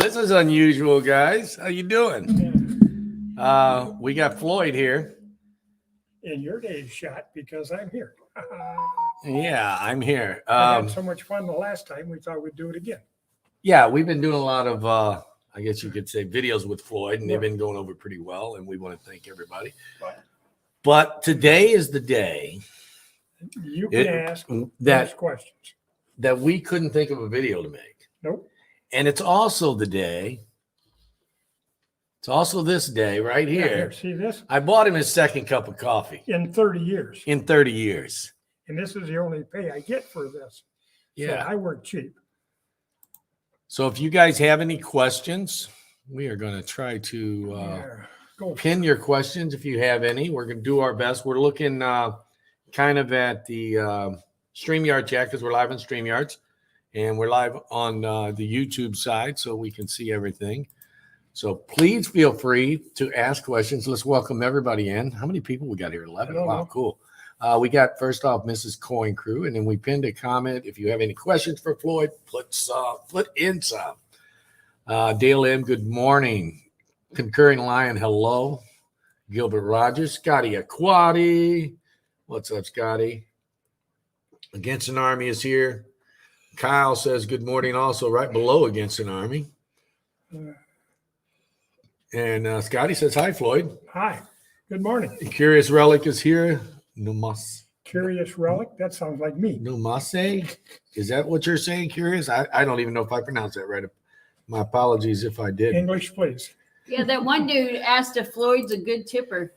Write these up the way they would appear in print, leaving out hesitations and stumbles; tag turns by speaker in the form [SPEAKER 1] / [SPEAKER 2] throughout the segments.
[SPEAKER 1] this is unusual, guys. How you doing? We got Floyd here.
[SPEAKER 2] In your day's shot because I'm here.
[SPEAKER 1] Yeah, I'm here.
[SPEAKER 2] I had so much fun the last time, we thought we'd do it again.
[SPEAKER 1] Yeah, we've been doing a lot of, I guess you could say, videos with Floyd, and they've been going over pretty well, and we want to thank everybody. But today is the day
[SPEAKER 2] you can ask those questions
[SPEAKER 1] that we couldn't think of a video to make.
[SPEAKER 2] Nope.
[SPEAKER 1] And it's also the day. It's also this day right here.
[SPEAKER 2] See this?
[SPEAKER 1] I bought him his second cup of coffee.
[SPEAKER 2] In 30 years.
[SPEAKER 1] In 30 years.
[SPEAKER 2] And this is the only pay I get for this.
[SPEAKER 1] Yeah.
[SPEAKER 2] So I work cheap.
[SPEAKER 1] So if you guys have any questions, we are going to try to pin your questions if you have any. We're going to do our best. We're looking kind of at the StreamYard chat because we're live on StreamYards. And we're live on the YouTube side so we can see everything. So please feel free to ask questions. Let's welcome everybody in. How many people we got here? 11. Wow, cool. We got, first off, Mrs. Coin Crew, and then we pinned a comment. If you have any questions for Floyd, put in some. Dale M., good morning. Concurring Lion, hello. Gilbert Rogers, Scotty Aquati. What's up, Scotty? Against an Army is here. Kyle says good morning also right below Against an Army. And Scotty says, hi, Floyd.
[SPEAKER 2] Hi. Good morning.
[SPEAKER 1] Curious Relic is here. Numas.
[SPEAKER 2] Curious Relic? That sounds like me.
[SPEAKER 1] Numase? Is that what you're saying, Curious? I don't even know if I pronounced that right. My apologies if I did.
[SPEAKER 2] English, please.
[SPEAKER 3] Yeah, that one dude asked if Floyd's a good tipper.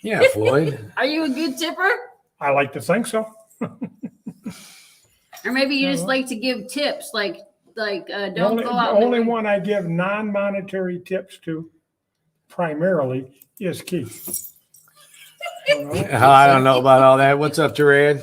[SPEAKER 1] Yeah, Floyd.
[SPEAKER 3] Are you a good tipper?
[SPEAKER 2] I like to think so.
[SPEAKER 3] Or maybe you just like to give tips, like don't
[SPEAKER 2] only,
[SPEAKER 3] go out.
[SPEAKER 2] The only one I give non-monetary tips to primarily is Keith.
[SPEAKER 1] I don't know about all that. What's up, Terad?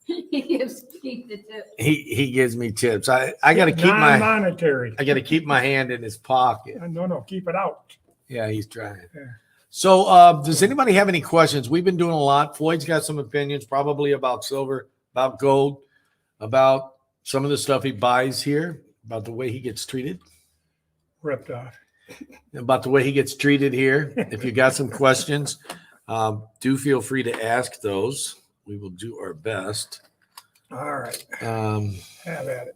[SPEAKER 3] He gives Keith the tip.
[SPEAKER 1] He gives me tips. I got to keep
[SPEAKER 2] non-monetary.
[SPEAKER 1] I got to keep my hand in his pocket.
[SPEAKER 2] No, keep it out.
[SPEAKER 1] Yeah, he's trying.
[SPEAKER 2] Yeah.
[SPEAKER 1] So, does anybody have any questions? We've been doing a lot. Floyd's got some opinions, probably about silver, about gold, about some of the stuff he buys here, about the way he gets treated.
[SPEAKER 2] Ripped off.
[SPEAKER 1] About the way he gets treated here. If you got some questions, do feel free to ask those. We will do our best.
[SPEAKER 2] All right. Have at it.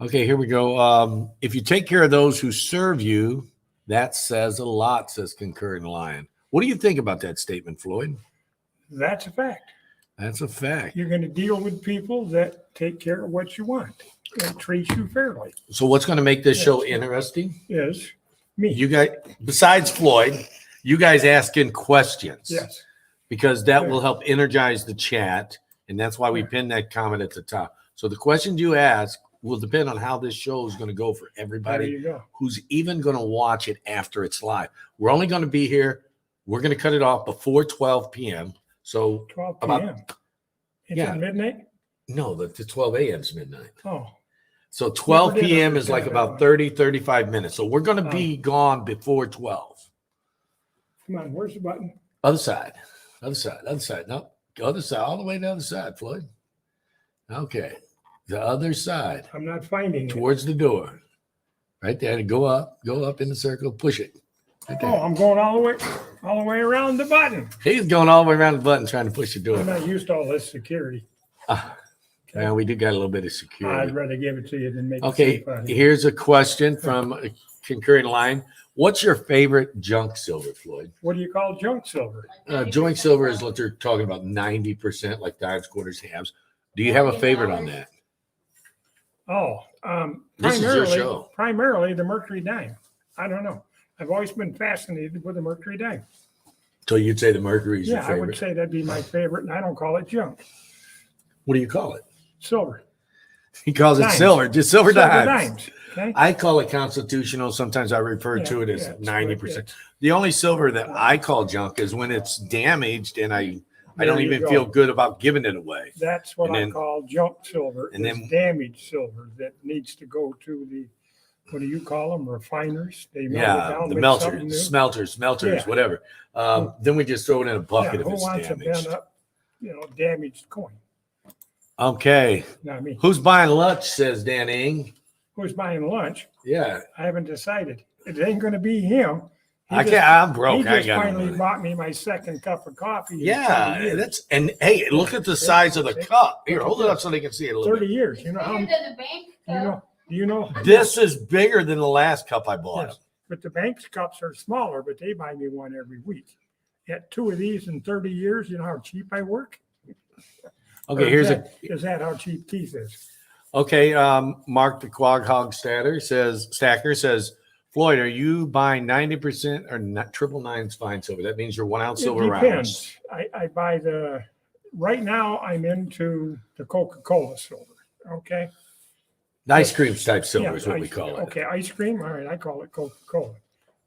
[SPEAKER 1] Okay, here we go. If you take care of those who serve you, that says a lot, says Concurring Lion. What do you think about that statement, Floyd?
[SPEAKER 2] That's a fact.
[SPEAKER 1] That's a fact.
[SPEAKER 2] You're going to deal with people that take care of what you want and treat you fairly.
[SPEAKER 1] So what's going to make this show interesting
[SPEAKER 2] is me.
[SPEAKER 1] You guys, besides Floyd, you guys asking questions.
[SPEAKER 2] Yes.
[SPEAKER 1] Because that will help energize the chat. And that's why we pinned that comment at the top. So the questions you ask will depend on how this show is going to go for everybody who's even going to watch it after it's live. We're only going to be here. We're going to cut it off before 12 p.m. So
[SPEAKER 2] 12 p.m. It's at midnight?
[SPEAKER 1] No, the 12 a.m. is midnight.
[SPEAKER 2] Oh.
[SPEAKER 1] So 12 p.m. is like about 30, 35 minutes. So we're going to be gone before 12.
[SPEAKER 2] Come on, where's the button?
[SPEAKER 1] Other side. Other side. Other side. No, other side. All the way to the other side, Floyd. Okay. The other side.
[SPEAKER 2] I'm not finding
[SPEAKER 1] towards the door. Right there. Go up in the circle. Push it. Right there.
[SPEAKER 2] Oh, I'm going all the way around the button.
[SPEAKER 1] He's going all the way around the button trying to push the door.
[SPEAKER 2] I'm not used to all this security.
[SPEAKER 1] Well, we do got a little bit of security.
[SPEAKER 2] I'd rather give it to you than make
[SPEAKER 1] it safe. Here's a question from Concurring Line. What's your favorite junk silver, Floyd?
[SPEAKER 2] What do you call junk silver?
[SPEAKER 1] Junk silver is what they're talking about, 90%, like dimes, quarters, halves. Do you have a favorite on that?
[SPEAKER 2] Oh,
[SPEAKER 1] this is your show.
[SPEAKER 2] Primarily the Mercury dime. I don't know. I've always been fascinated with the Mercury dime.
[SPEAKER 1] So you'd say the Mercury is your favorite?
[SPEAKER 2] Yeah, I would say that'd be my favorite, and I don't call it junk.
[SPEAKER 1] What do you call it?
[SPEAKER 2] Silver.
[SPEAKER 1] He calls it silver, just silver dimes.
[SPEAKER 2] Okay.
[SPEAKER 1] I call it constitutional. Sometimes I refer to it as 90%. The only silver that I call junk is when it's damaged and I don't even feel good about giving it away.
[SPEAKER 2] That's what I call junk silver. And then damaged silver that needs to go to the, what do you call them? Refiners. They melt it down,
[SPEAKER 1] the melters, smelters, whatever. Then we just throw it in a bucket if it's damaged. Who wants a bent up, damaged coin? Okay. Not me. Who's buying lunch, says Dan Ing.
[SPEAKER 2] Who's buying lunch?
[SPEAKER 1] Yeah.
[SPEAKER 2] I haven't decided. It ain't going to be him.
[SPEAKER 1] I'm broke.
[SPEAKER 2] He
[SPEAKER 1] I
[SPEAKER 2] just
[SPEAKER 1] got no
[SPEAKER 2] finally
[SPEAKER 1] money.
[SPEAKER 2] bought me my second cup of coffee. in 30
[SPEAKER 1] Yeah,
[SPEAKER 2] years.
[SPEAKER 1] and hey, look at the size of the cup. Here, hold it up so they can see it a little
[SPEAKER 2] 30
[SPEAKER 1] bit.
[SPEAKER 2] years. You know how?
[SPEAKER 3] Bigger than the bank cup.
[SPEAKER 2] Do you know?
[SPEAKER 1] This is bigger than the last cup I bought.
[SPEAKER 2] Yes, but the bank's cups are smaller, but they buy me one every week. Get 2 of these in 30 years. You know how cheap I work?
[SPEAKER 1] Okay,
[SPEAKER 2] Or
[SPEAKER 1] here's
[SPEAKER 2] is that how cheap Keith is?
[SPEAKER 1] Okay, Mark the Quag Hog Stacker says, Floyd, are you buying 90% or not? 999's fine silver? That means you're 1 ounce silver
[SPEAKER 2] It
[SPEAKER 1] rounds.
[SPEAKER 2] depends. I buy right now I'm into the Coca-Cola silver. Okay.
[SPEAKER 1] Ice cream type silver
[SPEAKER 2] Yeah,
[SPEAKER 1] is what we call it.
[SPEAKER 2] Okay, ice cream. All right, I call it Coca-Cola.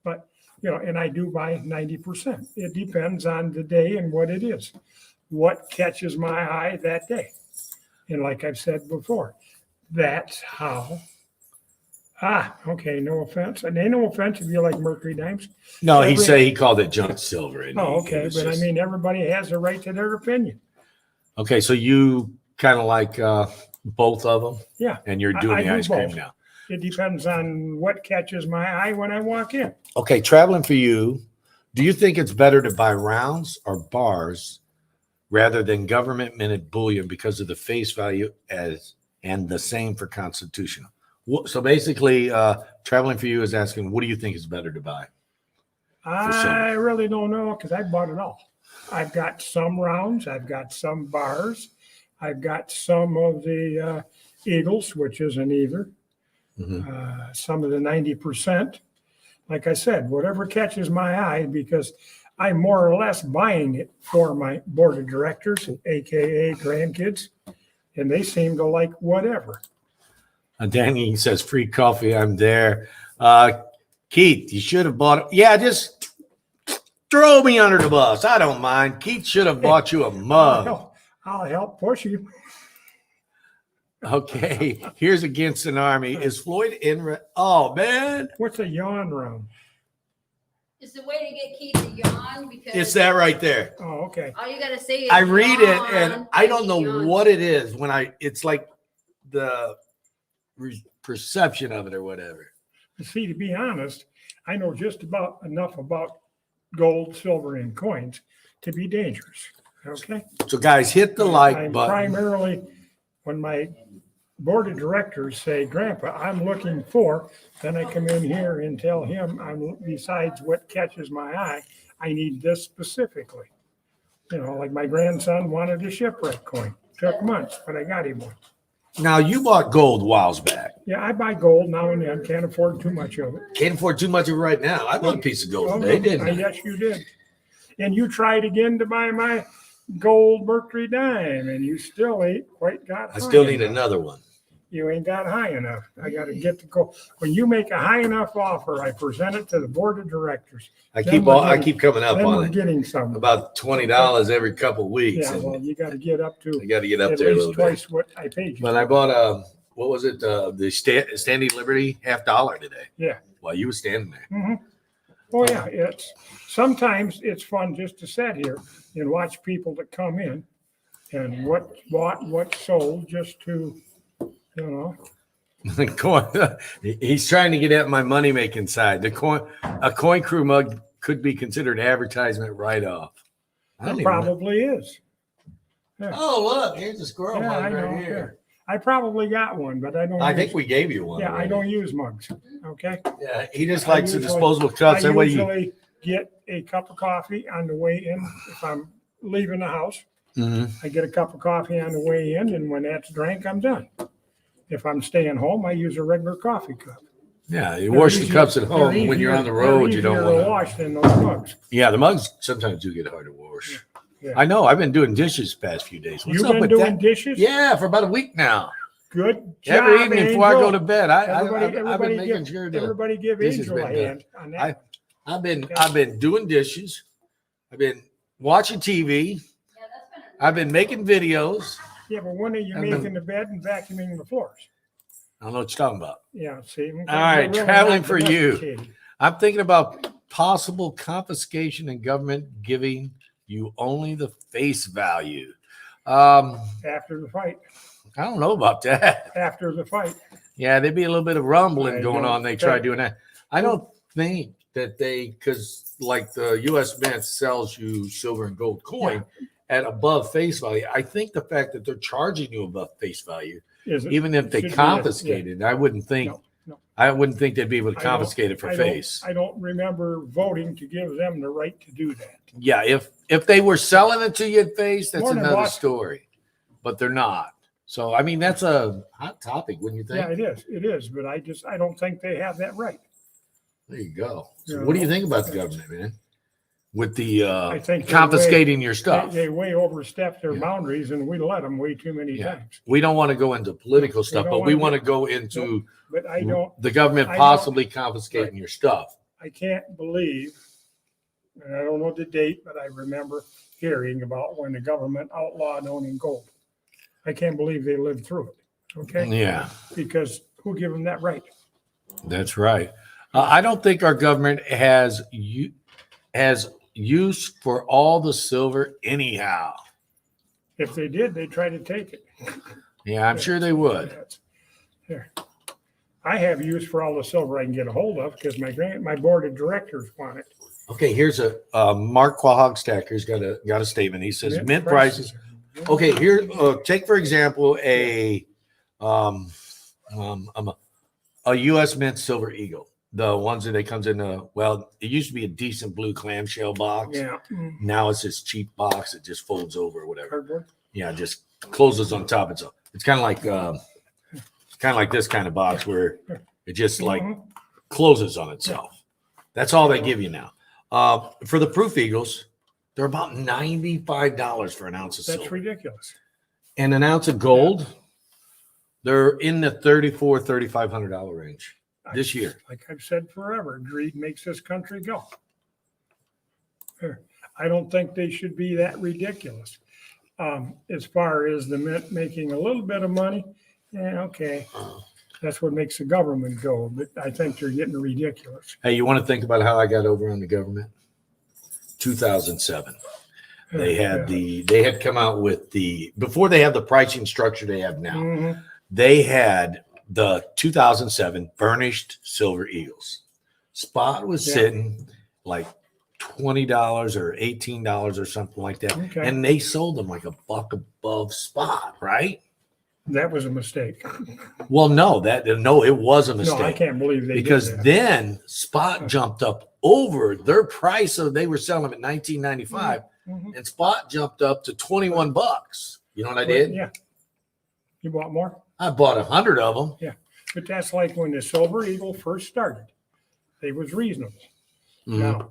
[SPEAKER 2] But and I do buy 90%. It depends on the day and what it is, what catches my eye that day. And like I've said before, that's how. Okay, no offense. And ain't no offense if you like Mercury dimes.
[SPEAKER 1] No, he called it junk silver. And
[SPEAKER 2] okay, but I mean, everybody has a right to their opinion.
[SPEAKER 1] Okay, so you kind of like both of them?
[SPEAKER 2] Yeah.
[SPEAKER 1] And you're doing
[SPEAKER 2] I
[SPEAKER 1] the
[SPEAKER 2] do
[SPEAKER 1] ice cream
[SPEAKER 2] both.
[SPEAKER 1] now.
[SPEAKER 2] It depends on what catches my eye when I walk in.
[SPEAKER 1] Okay, traveling for you, do you think it's better to buy rounds or bars rather than government minted bullion because of the face value and the same for constitutional? So basically, traveling for you is asking, what do you think is better to buy?
[SPEAKER 2] I really don't know because I bought it all. I've got some rounds. I've got some bars. I've got some of the Eagles, which isn't either.
[SPEAKER 1] Mm-hmm.
[SPEAKER 2] Some of the 90%. Like I said, whatever catches my eye, because I'm more or less buying it for my board of directors, AKA grandkids, and they seem to like whatever.
[SPEAKER 1] Danny says, free coffee, I'm there. Keith, you should have bought it. Yeah, just throw me under the bus. I don't mind. Keith should have bought you a mug.
[SPEAKER 2] I'll help push you.
[SPEAKER 1] Okay, here's Against an Army. Is Floyd in? Oh, man.
[SPEAKER 2] What's a yawn round?
[SPEAKER 3] It's the way to get Keith to yawn because
[SPEAKER 1] It's that right there.
[SPEAKER 2] Oh, okay.
[SPEAKER 3] all you gotta say is
[SPEAKER 1] I read it
[SPEAKER 3] yawn,
[SPEAKER 1] and I don't know
[SPEAKER 3] yawn.
[SPEAKER 1] what it is it's like the perception of it or whatever.
[SPEAKER 2] See, to be honest, I know just about enough about gold, silver, and coins to be dangerous. Okay.
[SPEAKER 1] So guys, hit the like
[SPEAKER 2] I'm
[SPEAKER 1] button.
[SPEAKER 2] primarily, when my board of directors say, Grandpa, I'm looking for, then I come in here and tell him besides what catches my eye, I need this specifically. Like my grandson wanted a shipwreck coin. Took months, but I got him one.
[SPEAKER 1] Now you bought gold a while back.
[SPEAKER 2] Yeah, I buy gold now and then. Can't afford too much of it.
[SPEAKER 1] Can't afford too much of it right now. I bought a piece of gold today, didn't I?
[SPEAKER 2] Yes, you did. And you tried again to buy my gold Mercury dime, and you still ain't quite got high
[SPEAKER 1] I still need
[SPEAKER 2] enough.
[SPEAKER 1] another one.
[SPEAKER 2] You ain't got high enough. I got to get the gold. When you make a high enough offer, I present it to the board of directors.
[SPEAKER 1] I
[SPEAKER 2] Then we're
[SPEAKER 1] keep coming up
[SPEAKER 2] Then we're
[SPEAKER 1] on it.
[SPEAKER 2] getting some.
[SPEAKER 1] About $20 every couple of weeks.
[SPEAKER 2] Yeah, well,
[SPEAKER 1] And
[SPEAKER 2] you got to get up to
[SPEAKER 1] I got to get up
[SPEAKER 2] at
[SPEAKER 1] there a
[SPEAKER 2] least
[SPEAKER 1] little bit.
[SPEAKER 2] twice what I paid you.
[SPEAKER 1] But I bought what was it? The Standing Liberty $50 today.
[SPEAKER 2] Yeah.
[SPEAKER 1] While you were standing there.
[SPEAKER 2] Mhm. Oh yeah, sometimes it's fun just to sit here and watch people that come in and what bought, what sold, just to,
[SPEAKER 1] He's trying to get at my money making side. A coin crew mug could be considered advertisement write-off.
[SPEAKER 2] It probably is. Yeah.
[SPEAKER 1] Oh, look, here's a squirrel
[SPEAKER 2] Yeah,
[SPEAKER 1] mug
[SPEAKER 2] I know.
[SPEAKER 1] right here.
[SPEAKER 2] I probably got one, but I don't.
[SPEAKER 1] I think we gave you one.
[SPEAKER 2] Yeah,
[SPEAKER 1] already.
[SPEAKER 2] I don't use mugs. Okay.
[SPEAKER 1] Yeah, he just
[SPEAKER 2] I
[SPEAKER 1] likes the
[SPEAKER 2] usually-
[SPEAKER 1] disposable cups.
[SPEAKER 2] I
[SPEAKER 1] That way you.
[SPEAKER 2] usually get a cup of coffee on the way in if I'm leaving the house.
[SPEAKER 1] Mhm.
[SPEAKER 2] I get a cup of coffee on the way in, and when that's drank, I'm done. If I'm staying home, I use a regular coffee cup.
[SPEAKER 1] Yeah, you wash the cups at home. When you're on the road, you don't
[SPEAKER 2] to
[SPEAKER 1] want to.
[SPEAKER 2] wash than those mugs.
[SPEAKER 1] Yeah, the mugs sometimes do get hard to wash.
[SPEAKER 2] Yeah.
[SPEAKER 1] I know. I've been doing dishes the past few days. What's
[SPEAKER 2] You've
[SPEAKER 1] up
[SPEAKER 2] been
[SPEAKER 1] with
[SPEAKER 2] doing
[SPEAKER 1] that?
[SPEAKER 2] dishes?
[SPEAKER 1] Yeah, for about a week now.
[SPEAKER 2] Good job,
[SPEAKER 1] Every evening before I go
[SPEAKER 2] Angel.
[SPEAKER 1] to bed, I've been
[SPEAKER 2] Everybody
[SPEAKER 1] making
[SPEAKER 2] give,
[SPEAKER 1] sure that
[SPEAKER 2] everybody give
[SPEAKER 1] dishes
[SPEAKER 2] Angel a
[SPEAKER 1] been done.
[SPEAKER 2] hand on that.
[SPEAKER 1] I've been doing dishes. I've been watching TV.
[SPEAKER 3] Yeah, that's been
[SPEAKER 1] I've been making videos.
[SPEAKER 2] Yeah, but when are you
[SPEAKER 1] I've been-
[SPEAKER 2] making the bed and vacuuming the floors?
[SPEAKER 1] I don't know what you're talking about.
[SPEAKER 2] Yeah, see.
[SPEAKER 1] All right,
[SPEAKER 2] you're really
[SPEAKER 1] traveling
[SPEAKER 2] not
[SPEAKER 1] for you.
[SPEAKER 2] domesticated.
[SPEAKER 1] I'm thinking about possible confiscation and government giving you only the face value.
[SPEAKER 2] After the fight.
[SPEAKER 1] I don't know about that.
[SPEAKER 2] After the fight.
[SPEAKER 1] Yeah, there'd be a little bit of rumbling
[SPEAKER 2] I
[SPEAKER 1] going
[SPEAKER 2] don't
[SPEAKER 1] on. They try
[SPEAKER 2] think-
[SPEAKER 1] doing that. I don't think that because like the U.S. Mint sells you silver and gold coin at above face value. I think the fact that they're charging you above face value,
[SPEAKER 2] Is it?
[SPEAKER 1] even if they
[SPEAKER 2] Should be a-
[SPEAKER 1] confiscate it, I wouldn't think.
[SPEAKER 2] No.
[SPEAKER 1] I wouldn't think they'd be able to
[SPEAKER 2] I don't-
[SPEAKER 1] confiscate it for face.
[SPEAKER 2] I don't remember voting to give them the right to do that.
[SPEAKER 1] Yeah, if they were selling it to you at face, that's
[SPEAKER 2] Morning,
[SPEAKER 1] another
[SPEAKER 2] boss.
[SPEAKER 1] story. But they're not. So I mean, that's a hot topic, wouldn't you think?
[SPEAKER 2] Yeah, it is, but I don't think they have that right.
[SPEAKER 1] There you go. So
[SPEAKER 2] Yeah.
[SPEAKER 1] what do you think about the government, man? With the
[SPEAKER 2] I think they're
[SPEAKER 1] confiscating your stuff.
[SPEAKER 2] They way overstep their
[SPEAKER 1] Yeah.
[SPEAKER 2] boundaries, and we let them way too many
[SPEAKER 1] Yeah.
[SPEAKER 2] times.
[SPEAKER 1] We don't want to go into political stuff,
[SPEAKER 2] don't
[SPEAKER 1] but we want
[SPEAKER 2] wanna
[SPEAKER 1] to go into
[SPEAKER 2] But I don't,
[SPEAKER 1] the government
[SPEAKER 2] I don't-
[SPEAKER 1] possibly confiscating your stuff.
[SPEAKER 2] I can't believe, and I don't know the date, but I remember hearing about when the government outlawed owning gold. I can't believe they lived through it. Okay,
[SPEAKER 1] Yeah,
[SPEAKER 2] because who gave them that right?
[SPEAKER 1] that's right. I don't think our government has use for all the silver anyhow.
[SPEAKER 2] If they did, they'd try to take it.
[SPEAKER 1] Yeah, I'm sure they would.
[SPEAKER 2] That's- Here. I have use for all the silver I can get a hold of because my board of directors want it.
[SPEAKER 1] Okay, here's a Mark Quahogstacker's got a statement. He says mint prices. Okay, here take for example a U.S. Mint Silver Eagle, the ones that comes in it used to be a decent blue clamshell box.
[SPEAKER 2] Yeah.
[SPEAKER 1] Now it's this cheap box that just folds over or whatever.
[SPEAKER 2] Cardboard.
[SPEAKER 1] Yeah, just closes on top. It's kind of like this kind of box where it just like
[SPEAKER 2] Mhm.
[SPEAKER 1] closes on itself. That's all they give you now. For the proof eagles, they're about $95 for an ounce of
[SPEAKER 2] That's
[SPEAKER 1] silver.
[SPEAKER 2] ridiculous.
[SPEAKER 1] And an ounce of gold, they're in the $3,500 range this year.
[SPEAKER 2] Like I've said forever, greed makes this country go. Here. I don't think they should be that ridiculous. As far as the mint making a little bit of money, yeah, okay. That's what makes the government go, but I think they're getting ridiculous.
[SPEAKER 1] Hey, you want to think about how I got over on the government? 2007. They had come out with before they have the pricing structure they have now.
[SPEAKER 2] Mhm.
[SPEAKER 1] They had the 2007 burnished silver eagles. Spot was
[SPEAKER 2] Yeah.
[SPEAKER 1] sitting like $20 or $18 or something like that.
[SPEAKER 2] Okay.
[SPEAKER 1] And they sold them like $1 above spot, right?
[SPEAKER 2] That was a mistake.
[SPEAKER 1] Well, no, it was a
[SPEAKER 2] No,
[SPEAKER 1] mistake.
[SPEAKER 2] I can't believe they
[SPEAKER 1] Because
[SPEAKER 2] did that.
[SPEAKER 1] then spot jumped up over their price. So they were selling them at $19.95
[SPEAKER 2] Mhm.
[SPEAKER 1] and spot jumped up to $21. You know what I did?
[SPEAKER 2] Yeah. You bought more?
[SPEAKER 1] I bought 100 of them.
[SPEAKER 2] But that's like when the Silver Eagle first started. They was reasonable.
[SPEAKER 1] Mhm.
[SPEAKER 2] Now,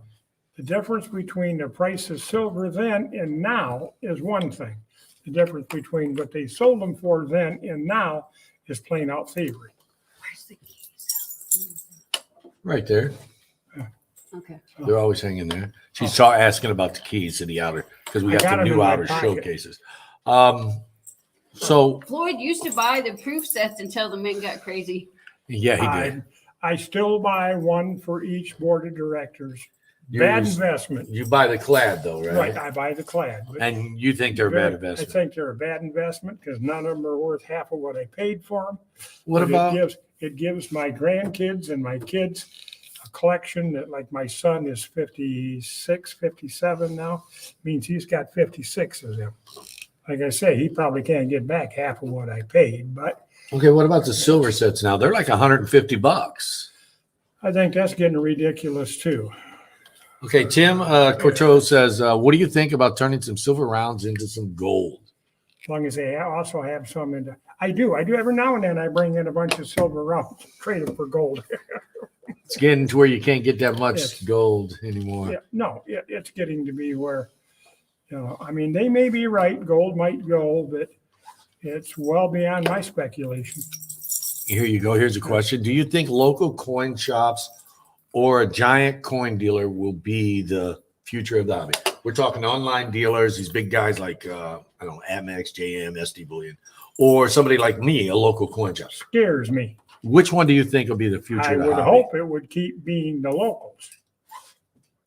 [SPEAKER 2] the difference between the price of silver then and now is one thing. The difference between what they sold them for then and now is plain out thievery.
[SPEAKER 3] Where's the keys?
[SPEAKER 1] Right there.
[SPEAKER 3] Okay.
[SPEAKER 1] They're always hanging there. She's asking about the keys to the outer because we
[SPEAKER 2] I
[SPEAKER 1] got
[SPEAKER 2] got
[SPEAKER 1] the
[SPEAKER 2] 'em in
[SPEAKER 1] new
[SPEAKER 2] my
[SPEAKER 1] outer
[SPEAKER 2] pocket.
[SPEAKER 1] showcases. So
[SPEAKER 3] Floyd used to buy the proof sets until the mint got crazy.
[SPEAKER 1] yeah, he did.
[SPEAKER 2] I still buy one for each board of directors.
[SPEAKER 1] You
[SPEAKER 2] Bad
[SPEAKER 1] use-
[SPEAKER 2] investment.
[SPEAKER 1] You buy the clad though, right?
[SPEAKER 2] Right, I buy the clad. but
[SPEAKER 1] And you think they're a bad
[SPEAKER 2] I
[SPEAKER 1] investment.
[SPEAKER 2] think they're a bad investment because none of them are worth half of what I paid for them.
[SPEAKER 1] What
[SPEAKER 2] But
[SPEAKER 1] about
[SPEAKER 2] it gives my grandkids and my kids a collection that, like, my son is 56, 57 now, means he's got 56 of them. Like I say, he probably can't get back half of what I paid, but
[SPEAKER 1] okay? What about the silver sets now? They're like $150.
[SPEAKER 2] I think that's getting ridiculous too.
[SPEAKER 1] Okay, Tim Courteau says, "What do you think about turning some silver rounds into some gold?"
[SPEAKER 2] As long as they also have some in the, I do every now and then I bring in a bunch of silver rounds, trade them for gold.
[SPEAKER 1] It's getting to where you can't get that much
[SPEAKER 2] Yes.
[SPEAKER 1] gold anymore.
[SPEAKER 2] Yeah, no, it's getting to be where, I mean, they may be right, gold might go, but it's well beyond my speculation.
[SPEAKER 1] Here you go. Here's a question. Do you think local coin shops or a giant coin dealer will be the future of the hobby? We're talking online dealers, these big guys like, I don't know, Amex, JM, SD Bullion, or somebody like me, a local coin shop.
[SPEAKER 2] Scares me.
[SPEAKER 1] Which one do you think will be the future
[SPEAKER 2] I
[SPEAKER 1] of the
[SPEAKER 2] would
[SPEAKER 1] hobby?
[SPEAKER 2] hope it would keep being the locals.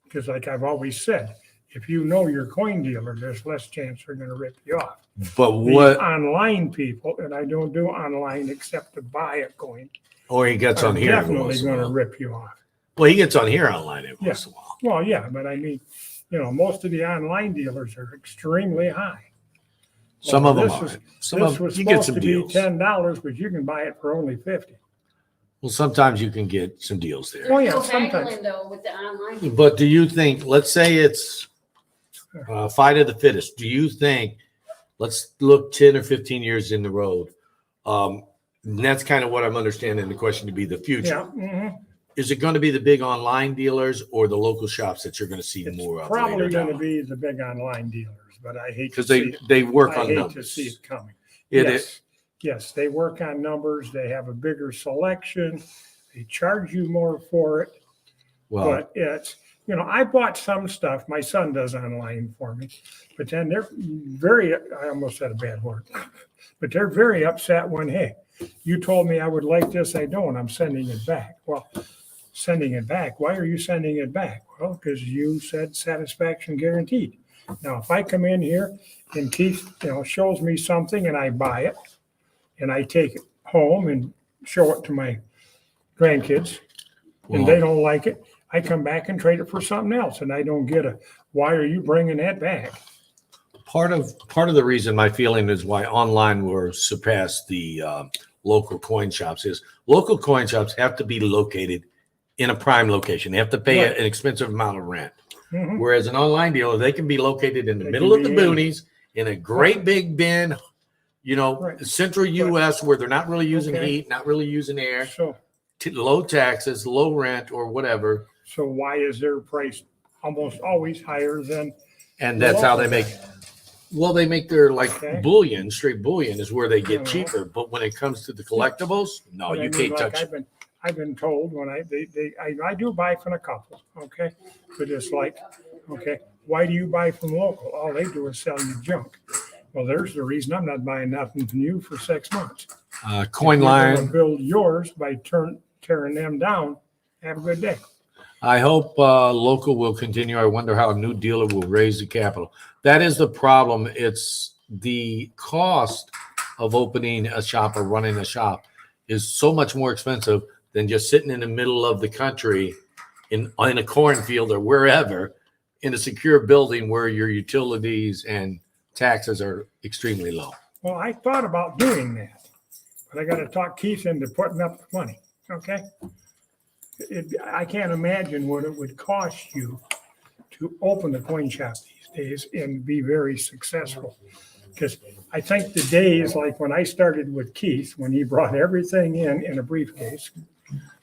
[SPEAKER 2] Because like I've always said, If you know your coin dealer, there's less chance they're gonna rip you off.
[SPEAKER 1] But
[SPEAKER 2] These
[SPEAKER 1] what,
[SPEAKER 2] online people, and I don't do online except to buy a coin,
[SPEAKER 1] or he gets
[SPEAKER 2] are
[SPEAKER 1] on here every
[SPEAKER 2] definitely
[SPEAKER 1] once in a
[SPEAKER 2] gonna
[SPEAKER 1] while.
[SPEAKER 2] rip you off.
[SPEAKER 1] Well, he gets on here online every
[SPEAKER 2] Yeah.
[SPEAKER 1] once in a while.
[SPEAKER 2] Well, yeah, but I mean, most of the online dealers are extremely high.
[SPEAKER 1] Some
[SPEAKER 2] Well,
[SPEAKER 1] of them
[SPEAKER 2] this
[SPEAKER 1] are.
[SPEAKER 2] is-
[SPEAKER 1] Some
[SPEAKER 2] This
[SPEAKER 1] of
[SPEAKER 2] was
[SPEAKER 1] you get
[SPEAKER 2] supposed
[SPEAKER 1] some
[SPEAKER 2] to be
[SPEAKER 1] deals.
[SPEAKER 2] $10, but you can buy it for only 50.
[SPEAKER 1] Well, sometimes you can get some deals there.
[SPEAKER 2] Oh, yeah,
[SPEAKER 3] Still
[SPEAKER 2] sometimes.
[SPEAKER 3] haggling though with the online.
[SPEAKER 1] But do you think, let's say it's fight of the fittest. Do you think, let's look 10 or 15 years in the road. And that's kind of what I'm understanding the question to be the future.
[SPEAKER 2] Yeah. Mhm.
[SPEAKER 1] Is it going to be the big online dealers or the local shops that you're going to see
[SPEAKER 2] It's
[SPEAKER 1] more of
[SPEAKER 2] probably
[SPEAKER 1] later
[SPEAKER 2] going to
[SPEAKER 1] down?
[SPEAKER 2] be the big online dealers, but I hate to
[SPEAKER 1] Because
[SPEAKER 2] see it.
[SPEAKER 1] they work
[SPEAKER 2] I
[SPEAKER 1] on
[SPEAKER 2] hate to
[SPEAKER 1] numbers.
[SPEAKER 2] see it coming.
[SPEAKER 1] It
[SPEAKER 2] Yes,
[SPEAKER 1] is.
[SPEAKER 2] yes, they work on numbers. They have a bigger selection. They charge you more for it,
[SPEAKER 1] Well,
[SPEAKER 2] but it's, I bought some stuff. My son does online for me, but then they're very, I almost said a bad word, but they're very upset when, hey, you told me I would like this. I don't. I'm sending it back. Well, sending it back. Why are you sending it back? Well, because you said satisfaction guaranteed. Now, if I come in here and Keith, shows me something and I buy it and I take it home and show it to my grandkids and they don't like it, I come back and trade it for something else and I don't get why are you bringing that back?
[SPEAKER 1] part of the reason my feeling is why online will surpass the local coin shops is local coin shops have to be located in a prime location. They have to pay
[SPEAKER 2] Right.
[SPEAKER 1] an expensive amount of rent.
[SPEAKER 2] Mhm.
[SPEAKER 1] Whereas an online dealer, they can be located in the
[SPEAKER 2] They
[SPEAKER 1] middle
[SPEAKER 2] can
[SPEAKER 1] of the
[SPEAKER 2] be in-
[SPEAKER 1] boonies in a great big bin,
[SPEAKER 2] Right.
[SPEAKER 1] central US where they're not really using
[SPEAKER 2] Okay.
[SPEAKER 1] heat, not really using air,
[SPEAKER 2] So,
[SPEAKER 1] low taxes, low rent or whatever.
[SPEAKER 2] so why is their price almost always higher than?
[SPEAKER 1] And that's how they make, well, they make their
[SPEAKER 2] Okay.
[SPEAKER 1] bullion, straight bullion is where they get
[SPEAKER 2] Mhm.
[SPEAKER 1] cheaper. But when it comes to the collectibles, no,
[SPEAKER 2] But I
[SPEAKER 1] you
[SPEAKER 2] mean,
[SPEAKER 1] can't
[SPEAKER 2] like
[SPEAKER 1] touch it.
[SPEAKER 2] I've been told when I do buy from a couple, okay? But it's like, okay, why do you buy from local? All they do is sell you junk. Well, there's the reason I'm not buying nothing from you for 6 months.
[SPEAKER 1] Coin
[SPEAKER 2] You're gonna
[SPEAKER 1] line.
[SPEAKER 2] build yours by tearing them down. Have a good day.
[SPEAKER 1] I hope local will continue. I wonder how a new dealer will raise the capital. That is the problem. It's the cost of opening a shop or running a shop is so much more expensive than just sitting in the middle of the country in a cornfield or wherever in a secure building where your utilities and taxes are extremely low.
[SPEAKER 2] Well, I thought about doing that, but I got to talk Keith into putting up the money, okay? I can't imagine what it would cost you to open a coin shop these days and be very successful. Because I think the days like when I started with Keith, when he brought everything in a briefcase.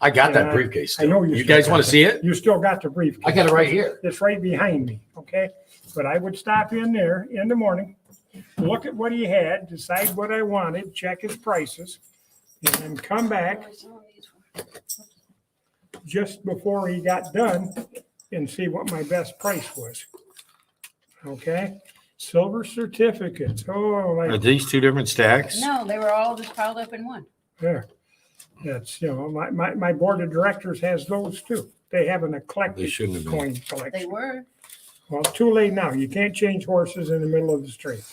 [SPEAKER 1] I got
[SPEAKER 2] And
[SPEAKER 1] that briefcase.
[SPEAKER 2] I know
[SPEAKER 1] Still.
[SPEAKER 2] you.
[SPEAKER 1] You
[SPEAKER 2] still
[SPEAKER 1] guys
[SPEAKER 2] got
[SPEAKER 1] want to see it?
[SPEAKER 2] You still got the briefcase.
[SPEAKER 1] I got it right here.
[SPEAKER 2] It's right behind me, okay? But I would stop in there in the morning, look at what he had, decide what I wanted, check his prices, and then come back just before he got done and see what my best price was. Okay? Silver certificates. Oh,
[SPEAKER 1] Are
[SPEAKER 2] like
[SPEAKER 1] these two different stacks?
[SPEAKER 3] No, they were all just piled up in one.
[SPEAKER 2] there. That's, my board of directors has those too. They have an
[SPEAKER 1] They
[SPEAKER 2] eclectic
[SPEAKER 1] shouldn't have been.
[SPEAKER 2] coin
[SPEAKER 3] They
[SPEAKER 2] collection.
[SPEAKER 3] were.
[SPEAKER 2] Well, it's too late now. You can't change horses in the middle of the street.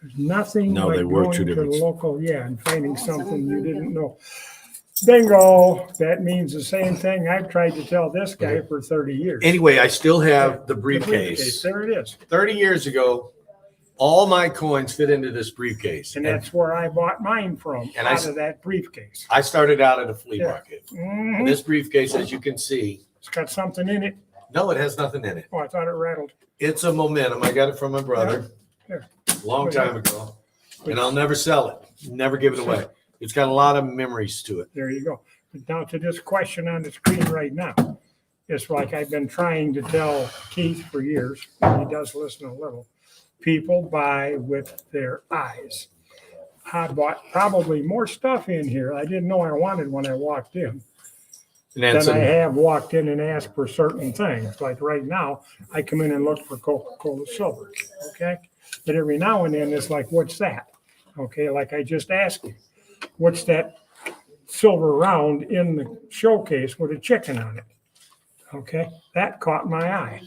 [SPEAKER 2] There's nothing
[SPEAKER 1] No,
[SPEAKER 2] like
[SPEAKER 1] they were
[SPEAKER 2] going
[SPEAKER 1] two
[SPEAKER 2] to
[SPEAKER 1] different-
[SPEAKER 2] local, and finding something you didn't know. Bingo, that means the same thing I've tried to tell this guy for 30 years.
[SPEAKER 1] Anyway, I still have the
[SPEAKER 2] The
[SPEAKER 1] briefcase.
[SPEAKER 2] There it is.
[SPEAKER 1] 30 years ago, all my coins fit into this briefcase.
[SPEAKER 2] And
[SPEAKER 1] And
[SPEAKER 2] that's where I bought mine from,
[SPEAKER 1] And
[SPEAKER 2] out of that briefcase.
[SPEAKER 1] I started out at a flea
[SPEAKER 2] Yeah.
[SPEAKER 1] market. And
[SPEAKER 2] Mhm.
[SPEAKER 1] this briefcase, as you can see,
[SPEAKER 2] It's got something in it.
[SPEAKER 1] no, it has nothing in it.
[SPEAKER 2] Oh, I thought it rattled.
[SPEAKER 1] It's a momentum. I got it from my brother
[SPEAKER 2] Here.
[SPEAKER 1] a long time ago. And I'll never sell it, never give it away. It's got a lot of memories to it.
[SPEAKER 2] There you go. But now to this question on the screen right now. It's like I've been trying to tell Keith for years, and he does listen a little. People buy with their eyes. I bought probably more stuff in here I didn't know I wanted when I walked in
[SPEAKER 1] And then
[SPEAKER 2] than I
[SPEAKER 1] some,
[SPEAKER 2] have walked in and asked for certain things. Like right now, I come in and look for Coca-Cola Silver, okay? But every now and then, it's like, what's that? Okay, like I just asked you, what's that silver round in the showcase with a chicken on it? Okay, that caught my eye.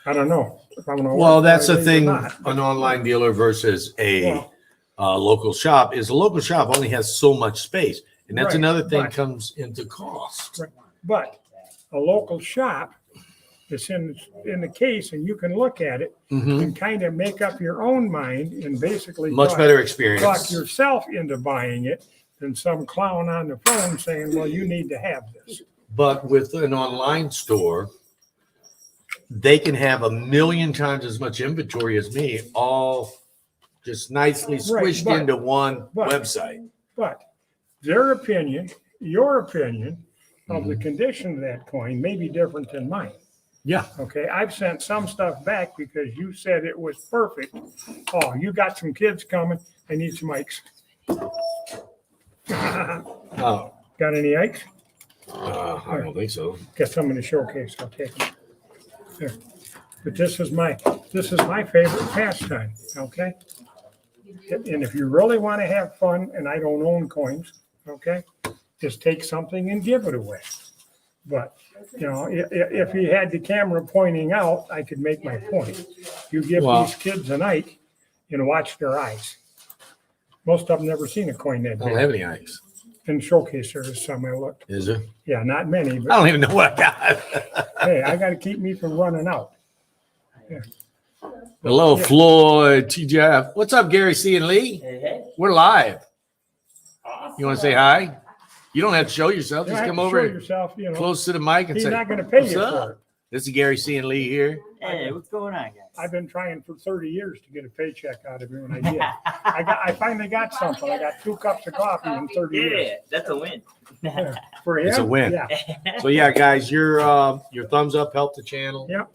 [SPEAKER 2] I don't know. If I'm gonna
[SPEAKER 1] Well,
[SPEAKER 2] work
[SPEAKER 1] that's the
[SPEAKER 2] Fridays or
[SPEAKER 1] thing,
[SPEAKER 2] not.
[SPEAKER 1] an online dealer versus a
[SPEAKER 2] Well,
[SPEAKER 1] local shop is a local shop only has so much space. And that's
[SPEAKER 2] Right,
[SPEAKER 1] another thing
[SPEAKER 2] but-
[SPEAKER 1] comes into cost.
[SPEAKER 2] Right. But a local shop is in the case and you can look at it
[SPEAKER 1] Mhm.
[SPEAKER 2] and kind of make up your own mind and basically
[SPEAKER 1] Much
[SPEAKER 2] talk
[SPEAKER 1] better experience.
[SPEAKER 2] yourself into buying it than some clown on the phone saying, well, you need to have this.
[SPEAKER 1] But with an online store, they can have a million times as much inventory as me, all just nicely squished
[SPEAKER 2] but-
[SPEAKER 1] into one
[SPEAKER 2] but-
[SPEAKER 1] website.
[SPEAKER 2] But their opinion, your opinion of
[SPEAKER 1] Mm-hmm.
[SPEAKER 2] the condition of that coin may be different than mine.
[SPEAKER 1] Yeah.
[SPEAKER 2] Okay, I've sent some stuff back because you said it was perfect. Oh, you got some kids coming. I need some mics.
[SPEAKER 1] Oh,
[SPEAKER 2] Got any mics?
[SPEAKER 1] I don't think so.
[SPEAKER 2] Got some in the showcase. I'll take them. There. But this is my favorite pastime. Okay. And if you really want to have fun, and I don't own coins, okay, just take something and give it away. But you know, if you had the camera pointing out, I could make my point. You give
[SPEAKER 1] Well-
[SPEAKER 2] these kids a night and watch their eyes. Most of them never seen a coin that
[SPEAKER 1] I don't
[SPEAKER 2] big.
[SPEAKER 1] have any ice.
[SPEAKER 2] In the showcase, there was some I looked.
[SPEAKER 1] Is there?
[SPEAKER 2] Yeah, not many,
[SPEAKER 1] I
[SPEAKER 2] but
[SPEAKER 1] don't even know what I got.
[SPEAKER 2] hey, I got to keep me from running out.
[SPEAKER 1] Hello,
[SPEAKER 2] Yeah.
[SPEAKER 1] Floyd, TGF. What's up, Gary C. and Lee?
[SPEAKER 4] Hey,
[SPEAKER 1] We're live. You want to say hi? You don't have to show yourself.
[SPEAKER 2] You
[SPEAKER 1] Just
[SPEAKER 2] have
[SPEAKER 1] come
[SPEAKER 2] to show
[SPEAKER 1] over
[SPEAKER 2] yourself, you know.
[SPEAKER 1] close to the mic and
[SPEAKER 2] He's
[SPEAKER 1] say,
[SPEAKER 2] not going to pay
[SPEAKER 1] "What's
[SPEAKER 2] you
[SPEAKER 1] up?"
[SPEAKER 2] for it.
[SPEAKER 1] This is Gary C. and Lee here.
[SPEAKER 4] hey, what's going on, guys?
[SPEAKER 2] I've been trying for 30 years to get a paycheck out of you, and I did. I finally got something. I got 2 cups of coffee in 30 years.
[SPEAKER 4] Yeah, that's a win.
[SPEAKER 2] Yeah. For him,
[SPEAKER 1] It's a win.
[SPEAKER 2] Yeah,
[SPEAKER 1] So yeah, guys, your thumbs up help the channel.
[SPEAKER 2] Yep.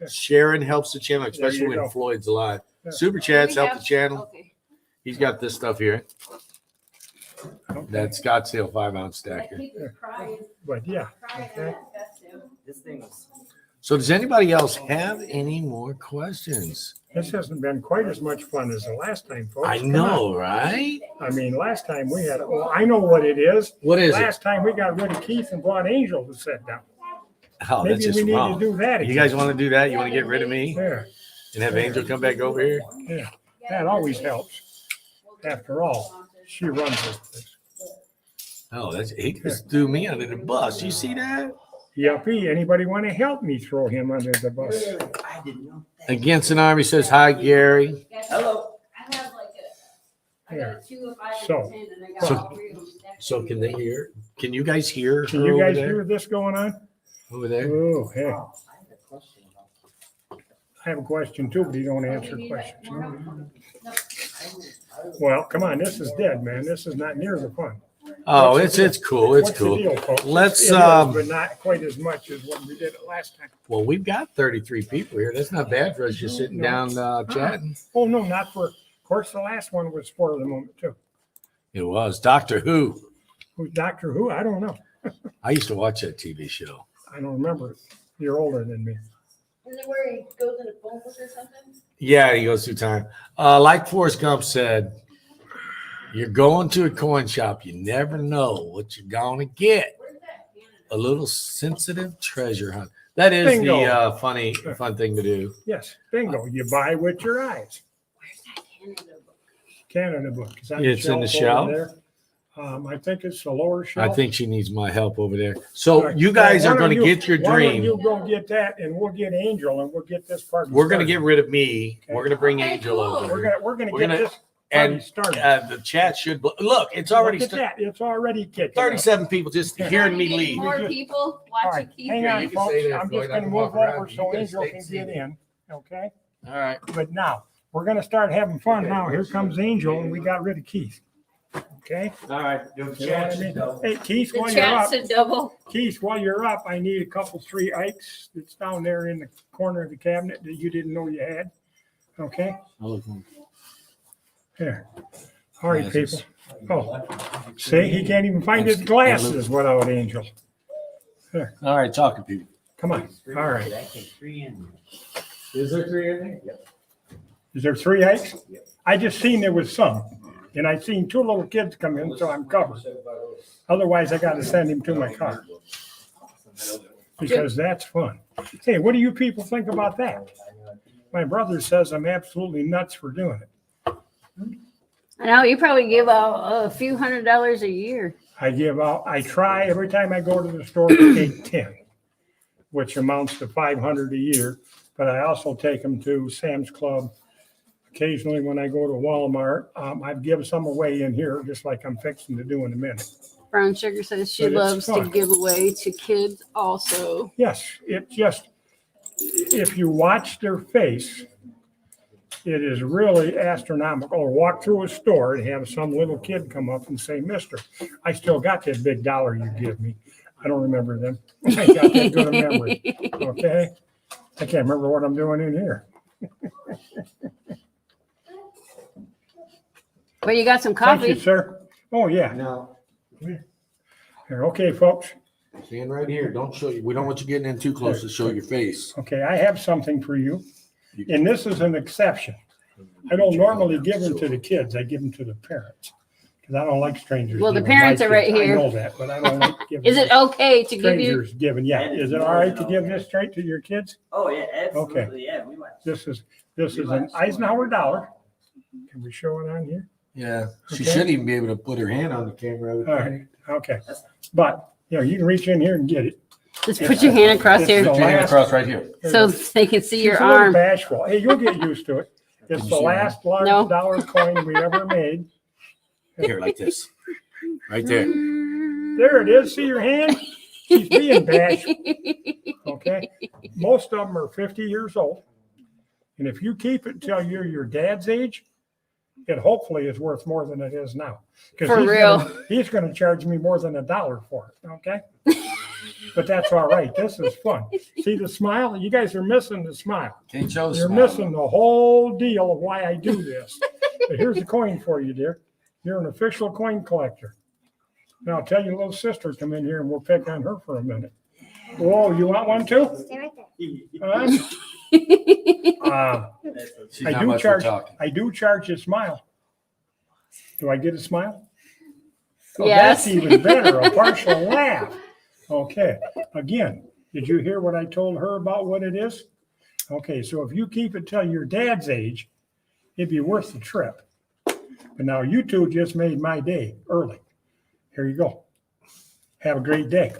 [SPEAKER 1] Sharing helps the channel,
[SPEAKER 2] There
[SPEAKER 1] especially
[SPEAKER 2] you
[SPEAKER 1] when
[SPEAKER 2] go.
[SPEAKER 1] Floyd's live.
[SPEAKER 2] Yeah.
[SPEAKER 1] Super chats help the channel.
[SPEAKER 3] Okay.
[SPEAKER 1] He's got this stuff here.
[SPEAKER 2] okay.
[SPEAKER 1] That Scottsdale 5-ounce stacker.
[SPEAKER 2] But yeah, okay.
[SPEAKER 4] This thing was.
[SPEAKER 1] So does anybody else have any more questions?
[SPEAKER 2] This hasn't been quite as much fun as the last time, folks.
[SPEAKER 1] I
[SPEAKER 2] Come on.
[SPEAKER 1] know, right?
[SPEAKER 2] I mean, last time we had, well, I know what it is.
[SPEAKER 1] What is it?
[SPEAKER 2] Last time we got rid of Keith and brought Angel to sit down.
[SPEAKER 1] Oh, that's
[SPEAKER 2] Maybe
[SPEAKER 1] just
[SPEAKER 2] we need to
[SPEAKER 1] wrong.
[SPEAKER 2] do that
[SPEAKER 1] You
[SPEAKER 2] again.
[SPEAKER 1] guys want to do that? You want to get rid of me
[SPEAKER 2] Yeah,
[SPEAKER 1] and have Angel come back over here?
[SPEAKER 2] yeah. That always helps. After all, she runs this place.
[SPEAKER 1] Oh, he just threw me under the bus. You see that?
[SPEAKER 2] Yuppie, anybody want to help me throw him under the bus?
[SPEAKER 4] I didn't know.
[SPEAKER 1] Against an Army says hi, Gary.
[SPEAKER 4] Hello.
[SPEAKER 3] I have like a, I
[SPEAKER 2] Yeah.
[SPEAKER 3] got a 2, a 5, and
[SPEAKER 2] So-
[SPEAKER 3] a 10, and I got
[SPEAKER 1] so-
[SPEAKER 3] all 3 of them stacked.
[SPEAKER 1] So can they hear? Can you guys hear
[SPEAKER 2] Can
[SPEAKER 1] her
[SPEAKER 2] you
[SPEAKER 1] over
[SPEAKER 2] guys
[SPEAKER 1] there?
[SPEAKER 2] hear this going on?
[SPEAKER 1] Over there?
[SPEAKER 2] Oh, yeah.
[SPEAKER 4] I have a question about.
[SPEAKER 2] I have a question too, but you don't answer
[SPEAKER 3] You need
[SPEAKER 2] questions.
[SPEAKER 3] more milk?
[SPEAKER 2] Well, come on, this is dead, man. This is not near the fun.
[SPEAKER 1] Oh,
[SPEAKER 2] What's
[SPEAKER 1] it's
[SPEAKER 2] the
[SPEAKER 1] cool. It's
[SPEAKER 2] What's the
[SPEAKER 1] cool.
[SPEAKER 2] deal, folks?
[SPEAKER 1] Let's,
[SPEAKER 2] It is, but not quite as much as when we did it last time.
[SPEAKER 1] Well, we've got 33 people here. That's not bad for us just sitting down chatting.
[SPEAKER 2] Oh, no, not for, of course, the last one was for the moment too.
[SPEAKER 1] It was Doctor Who.
[SPEAKER 2] Who's Doctor Who? I don't know.
[SPEAKER 1] I used to watch that TV show.
[SPEAKER 2] I don't remember. You're older than me.
[SPEAKER 3] Is it where he goes in a phone book or something?
[SPEAKER 1] Yeah, he goes through time. Like Forrest Gump said, you're going to a coin shop. You never know what you're going to get.
[SPEAKER 3] Where's that?
[SPEAKER 1] A little sensitive treasure hunt. That is
[SPEAKER 2] Bingo.
[SPEAKER 1] the fun thing to do.
[SPEAKER 2] Yes, bingo. You buy with your eyes.
[SPEAKER 3] Where's that Canada book?
[SPEAKER 2] Canada book.
[SPEAKER 1] It's in the
[SPEAKER 2] over
[SPEAKER 1] shelf?
[SPEAKER 2] there. I think it's the lower
[SPEAKER 1] I
[SPEAKER 2] shelf.
[SPEAKER 1] think she needs my help over there. So
[SPEAKER 2] Right.
[SPEAKER 1] you guys
[SPEAKER 2] Well,
[SPEAKER 1] are
[SPEAKER 2] why
[SPEAKER 1] going to
[SPEAKER 2] don't
[SPEAKER 1] get your
[SPEAKER 2] Why don't
[SPEAKER 1] dream.
[SPEAKER 2] you go get that and we'll get Angel and we'll get this party
[SPEAKER 1] We're going to
[SPEAKER 2] started.
[SPEAKER 1] get rid of me.
[SPEAKER 2] Okay.
[SPEAKER 1] We're going to bring
[SPEAKER 3] Okay,
[SPEAKER 1] Angel
[SPEAKER 3] cool.
[SPEAKER 1] over.
[SPEAKER 2] We're gonna
[SPEAKER 1] we're
[SPEAKER 2] get
[SPEAKER 1] gonna-
[SPEAKER 2] this party
[SPEAKER 1] And
[SPEAKER 2] started.
[SPEAKER 1] the chat should look. It's already
[SPEAKER 2] Look at that. It's already kicking.
[SPEAKER 1] 37 people just hearing me
[SPEAKER 3] Getting
[SPEAKER 1] leave.
[SPEAKER 3] More
[SPEAKER 2] just-
[SPEAKER 3] people
[SPEAKER 2] All right,
[SPEAKER 3] watching Keith.
[SPEAKER 2] hang
[SPEAKER 1] Yeah,
[SPEAKER 2] on,
[SPEAKER 1] you can
[SPEAKER 2] folks.
[SPEAKER 1] say that,
[SPEAKER 2] I'm
[SPEAKER 1] Floyd.
[SPEAKER 2] just
[SPEAKER 1] I
[SPEAKER 2] gonna
[SPEAKER 1] can
[SPEAKER 2] move
[SPEAKER 1] walk around.
[SPEAKER 2] over
[SPEAKER 1] You
[SPEAKER 2] so
[SPEAKER 1] can
[SPEAKER 2] Angel
[SPEAKER 1] stay
[SPEAKER 2] can get
[SPEAKER 1] seated.
[SPEAKER 2] in, okay?
[SPEAKER 1] All right.
[SPEAKER 2] But now, we're gonna start having fun now. Here comes Angel and we got rid of Keith. Okay?
[SPEAKER 1] All right.
[SPEAKER 2] You know what I mean? Hey, Keith,
[SPEAKER 3] The
[SPEAKER 2] while you're
[SPEAKER 3] chat's
[SPEAKER 2] up,
[SPEAKER 3] a double.
[SPEAKER 2] Keith, while you're up, I need a couple, 3 Ikes that's down there in the corner of the cabinet that you didn't know you had. Okay? Here. All right, people.
[SPEAKER 1] Glasses.
[SPEAKER 2] Oh, see, he can't even find his glasses without Angel.
[SPEAKER 1] All right. Talking people.
[SPEAKER 2] Come on. All right.
[SPEAKER 4] I came 3 in.
[SPEAKER 1] Is there 3 in there?
[SPEAKER 2] Is there 3 Ikes? I just seen there was some. And I seen 2 little kids come in, so I'm covered. Otherwise, I got to send him to my car. because that's fun. Hey, what do you people think about that? My brother says I'm absolutely nuts for doing it.
[SPEAKER 3] I know you probably give out a few $100s a year.
[SPEAKER 2] I try every time I go to the store to take 10, which amounts to 500 a year. But I also take them to Sam's Club. Occasionally when I go to Walmart, I give some away in here, just like I'm fixing to do in a minute.
[SPEAKER 3] Brown Sugar says she
[SPEAKER 2] But it's
[SPEAKER 3] loves to
[SPEAKER 2] fun.
[SPEAKER 3] give away to kids also.
[SPEAKER 2] Yes, it just, if you watch their face, it is really astronomical. Or walk through a store and have some little kid come up and say, "Mister, I still got that big dollar you give me." I don't remember them. I got that good a memory. Okay? I can't remember what I'm doing in here.
[SPEAKER 3] But you got some
[SPEAKER 2] Thank you,
[SPEAKER 3] coffee.
[SPEAKER 2] sir. Oh, yeah.
[SPEAKER 1] No,
[SPEAKER 2] Here, okay, folks.
[SPEAKER 1] stand right here. Don't show you. We don't want you getting in too close to show your face.
[SPEAKER 2] Okay, I have something for you. And this is an exception. I don't normally give them to the kids. I give them to the parents. Because I don't like strangers.
[SPEAKER 3] Well, the
[SPEAKER 2] giving my
[SPEAKER 3] parents are right
[SPEAKER 2] kids.
[SPEAKER 3] here.
[SPEAKER 2] I know that, but I don't like giving.
[SPEAKER 3] Is it okay to give you?
[SPEAKER 2] Strangers giving, yeah. Is it all right to give this straight to your kids?
[SPEAKER 4] Oh, yeah, absolutely, yeah, we might.
[SPEAKER 2] This is an Eisenhower dollar. Can we show it on here?
[SPEAKER 1] Yeah, she
[SPEAKER 2] Okay.
[SPEAKER 1] should even be able to put her hand on the camera. I would
[SPEAKER 2] All
[SPEAKER 1] think.
[SPEAKER 2] right, okay. But, you can reach in here and get it.
[SPEAKER 3] Just put your hand across
[SPEAKER 2] It's
[SPEAKER 3] here
[SPEAKER 1] Put your hand across right here.
[SPEAKER 3] so they can see
[SPEAKER 2] She's
[SPEAKER 3] your
[SPEAKER 2] a little
[SPEAKER 3] arm.
[SPEAKER 2] bashful. Hey, you'll get used to it.
[SPEAKER 1] Can
[SPEAKER 2] It's
[SPEAKER 1] you
[SPEAKER 2] the
[SPEAKER 1] see
[SPEAKER 2] last large
[SPEAKER 3] No.
[SPEAKER 2] dollar coin we ever made.
[SPEAKER 1] Here, like this. Right there.
[SPEAKER 2] There it is. See your hand? She's being bashful. Okay. Most of them are 50 years old. And if you keep it till you're your dad's age, it hopefully is worth more than it is now. 'Cause
[SPEAKER 3] For real.
[SPEAKER 2] He's going to charge me more than $1 for it. Okay. But that's all right. This is fun. See the smile? You guys are missing the smile.
[SPEAKER 1] Can't show the
[SPEAKER 2] You're
[SPEAKER 1] smile.
[SPEAKER 2] missing the whole deal of why I do this. But here's the coin for you, dear. You're an official coin collector. Now I'll tell your little sister to come in here and we'll pick on her for a minute. Whoa, you want one too?
[SPEAKER 1] She's not much for talking.
[SPEAKER 2] I do charge a smile. Do I get a smile? Oh,
[SPEAKER 3] Yes.
[SPEAKER 2] That's even better, a partial laugh. Okay, again, did you hear what I told her about what it is? Okay, so if you keep it till your dad's age, it'd be worth the trip. But now you two just made my day early. Here you go. Have a great day.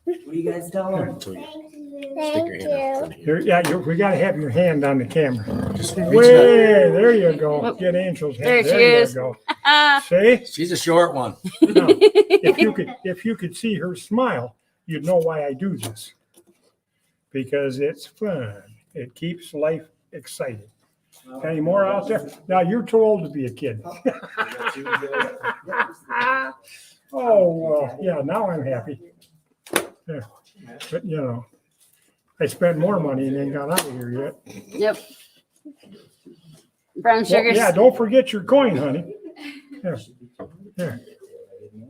[SPEAKER 4] What are you guys telling them?
[SPEAKER 1] Stick your hand out front here.
[SPEAKER 2] We got to have your hand on the camera.
[SPEAKER 1] Just
[SPEAKER 2] Way,
[SPEAKER 1] reach it
[SPEAKER 2] there you go. Get Angel's hand.
[SPEAKER 3] There she
[SPEAKER 2] you
[SPEAKER 3] is.
[SPEAKER 2] go.
[SPEAKER 3] Ah,
[SPEAKER 2] See?
[SPEAKER 1] up. She's a short one.
[SPEAKER 2] Now, if you could see her smile, you'd know why I do this. Because it's fun. It keeps life exciting. Any more out there? Now you're too old to be a kid. Oh, yeah, now I'm happy. Yeah. But I spent more money and ain't got out of here yet.
[SPEAKER 3] yep. Brown
[SPEAKER 2] Well,
[SPEAKER 3] Sugar.
[SPEAKER 2] yeah, don't forget your coin, honey. Here.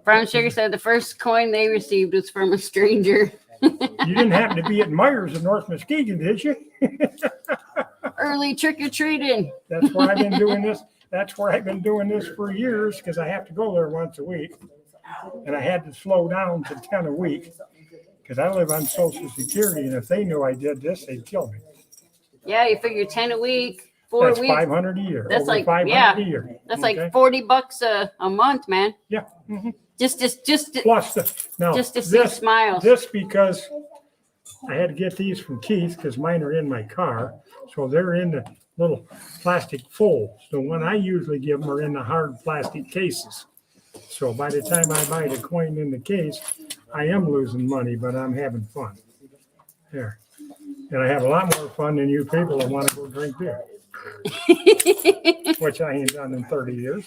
[SPEAKER 3] Brown Sugar said the first coin they received was from a stranger.
[SPEAKER 2] You didn't happen to be at Myers in North Muskegon, did you?
[SPEAKER 3] Early trick or treating.
[SPEAKER 2] That's where I've been doing this. That's where I've been doing this for years because I have to go there once a week. And I had to slow down to 10 a week because I live on Social Security. And if they knew I did this, they'd kill me.
[SPEAKER 3] Yeah, you figure 10 a week, 4
[SPEAKER 2] That's
[SPEAKER 3] a week.
[SPEAKER 2] $500 a year.
[SPEAKER 3] That's
[SPEAKER 2] over
[SPEAKER 3] like-
[SPEAKER 2] $500
[SPEAKER 3] yeah.
[SPEAKER 2] a year.
[SPEAKER 3] That's
[SPEAKER 2] Okay?
[SPEAKER 3] like $40 a month, man.
[SPEAKER 2] Yeah. Mhm.
[SPEAKER 3] Just
[SPEAKER 2] Plus now
[SPEAKER 3] to see
[SPEAKER 2] this
[SPEAKER 3] smiles.
[SPEAKER 2] this because I had to get these from Keith because mine are in my car. So they're in the little plastic folds. The one I usually give them are in the hard plastic cases. So by the time I buy the coin in the case, I am losing money, but I'm having fun. There. And I have a lot more fun than you people that want to go drink beer, which I ain't done in 30 years.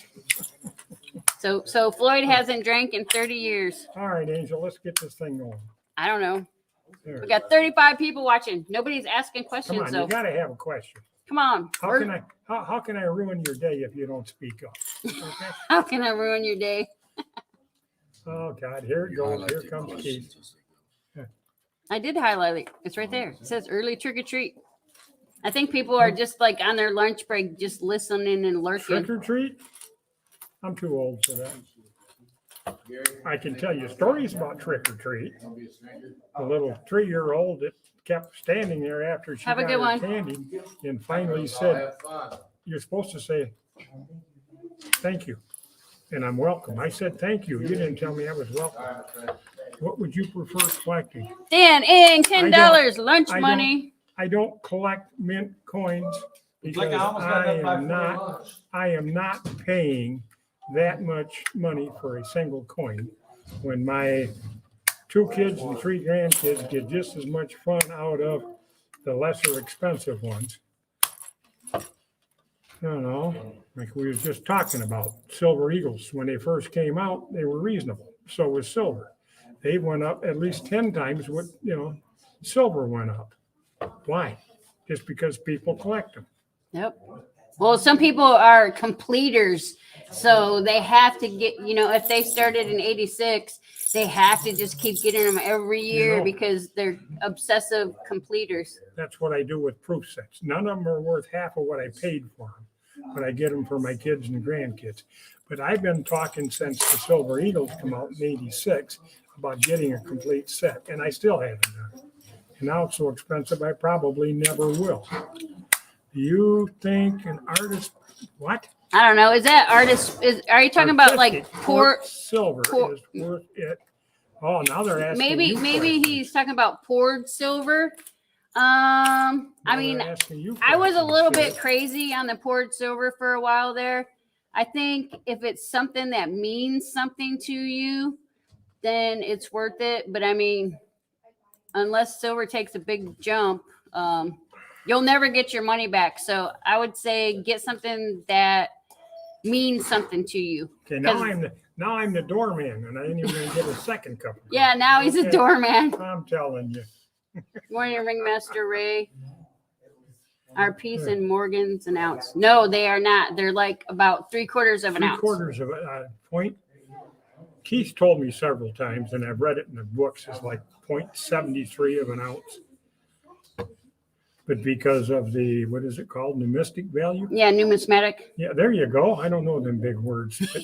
[SPEAKER 3] So Floyd hasn't drank in 30 years.
[SPEAKER 2] All right, Angel, let's get this thing going.
[SPEAKER 3] I don't know.
[SPEAKER 2] There.
[SPEAKER 3] We got 35 people watching. Nobody's asking
[SPEAKER 2] Come
[SPEAKER 3] questions,
[SPEAKER 2] on,
[SPEAKER 3] though.
[SPEAKER 2] you gotta have a question.
[SPEAKER 3] Come on.
[SPEAKER 2] How can I ruin your day if you don't speak up? Okay?
[SPEAKER 3] How can I ruin your day?
[SPEAKER 2] Oh God, here it goes. Here comes Keith.
[SPEAKER 3] I did highlight it. It's right there. It says early trick or treat. I think people are just like on their lunch break, just listening and lurking.
[SPEAKER 2] Trick or treat? I'm too old for that. I can tell you stories about trick or treat. A little 3-year-old that kept standing there after she
[SPEAKER 3] Have a
[SPEAKER 2] got
[SPEAKER 3] good
[SPEAKER 2] her
[SPEAKER 3] one.
[SPEAKER 2] candy and finally said, "You're supposed to say thank you, and I'm welcome." I said thank you. You didn't tell me I was welcome. What would you prefer collecting?
[SPEAKER 3] Dan, in $10 lunch
[SPEAKER 2] I don't-
[SPEAKER 3] money.
[SPEAKER 2] I don't collect mint coins because I am not paying that much money for a single coin when my 2 kids and 3 grandkids get just as much fun out of the lesser expensive ones. I don't know, like we were just talking about Silver Eagles. When they first came out, they were reasonable. So was silver. They went up at least 10 times what, silver went up. Why? Just because people collect them.
[SPEAKER 3] Yep. Well, some people are completers, so they have to get, if they started in 86, they have to just keep getting them every year because they're obsessive completers.
[SPEAKER 2] That's what I do with proof sets. None of them are worth half of what I paid for them, but I get them for my kids and grandkids. But I've been talking since the Silver Eagles come out in 86 about getting a complete set, and I still haven't done it. And now it's so expensive, I probably never will. Do you think an artist, what?
[SPEAKER 3] I don't know. Is that artist? Are you talking about like
[SPEAKER 2] Artistic
[SPEAKER 3] poor?
[SPEAKER 2] silver is worth it. Oh, now they're asking
[SPEAKER 3] Maybe
[SPEAKER 2] you for
[SPEAKER 3] maybe
[SPEAKER 2] it.
[SPEAKER 3] he's talking about poured silver.
[SPEAKER 2] Now
[SPEAKER 3] I mean,
[SPEAKER 2] they're asking you for
[SPEAKER 3] I was
[SPEAKER 2] it.
[SPEAKER 3] a little bit crazy on the poured silver for a while there. I think if it's something that means something to you, then it's worth it. But I mean, unless silver takes a big jump, you'll never get your money back. So I would say get something that means something to you.
[SPEAKER 2] Okay, now I'm the doorman, and I ain't even gonna get a second cup.
[SPEAKER 3] Yeah, now he's a
[SPEAKER 2] Okay.
[SPEAKER 3] doorman.
[SPEAKER 2] I'm telling you.
[SPEAKER 3] Morning, Ringmaster Ray. Are Peace and Morgan's an ounce? No, they are not. They're like about 3/4 of an ounce.
[SPEAKER 2] 3/4 of a point. Keith told me several times, and I've read it in the books, it's like 0.73 of an ounce. But because of the, what is it called, numismatic value?
[SPEAKER 3] Yeah, numismatic.
[SPEAKER 2] Yeah, there you go. I don't know them big words, but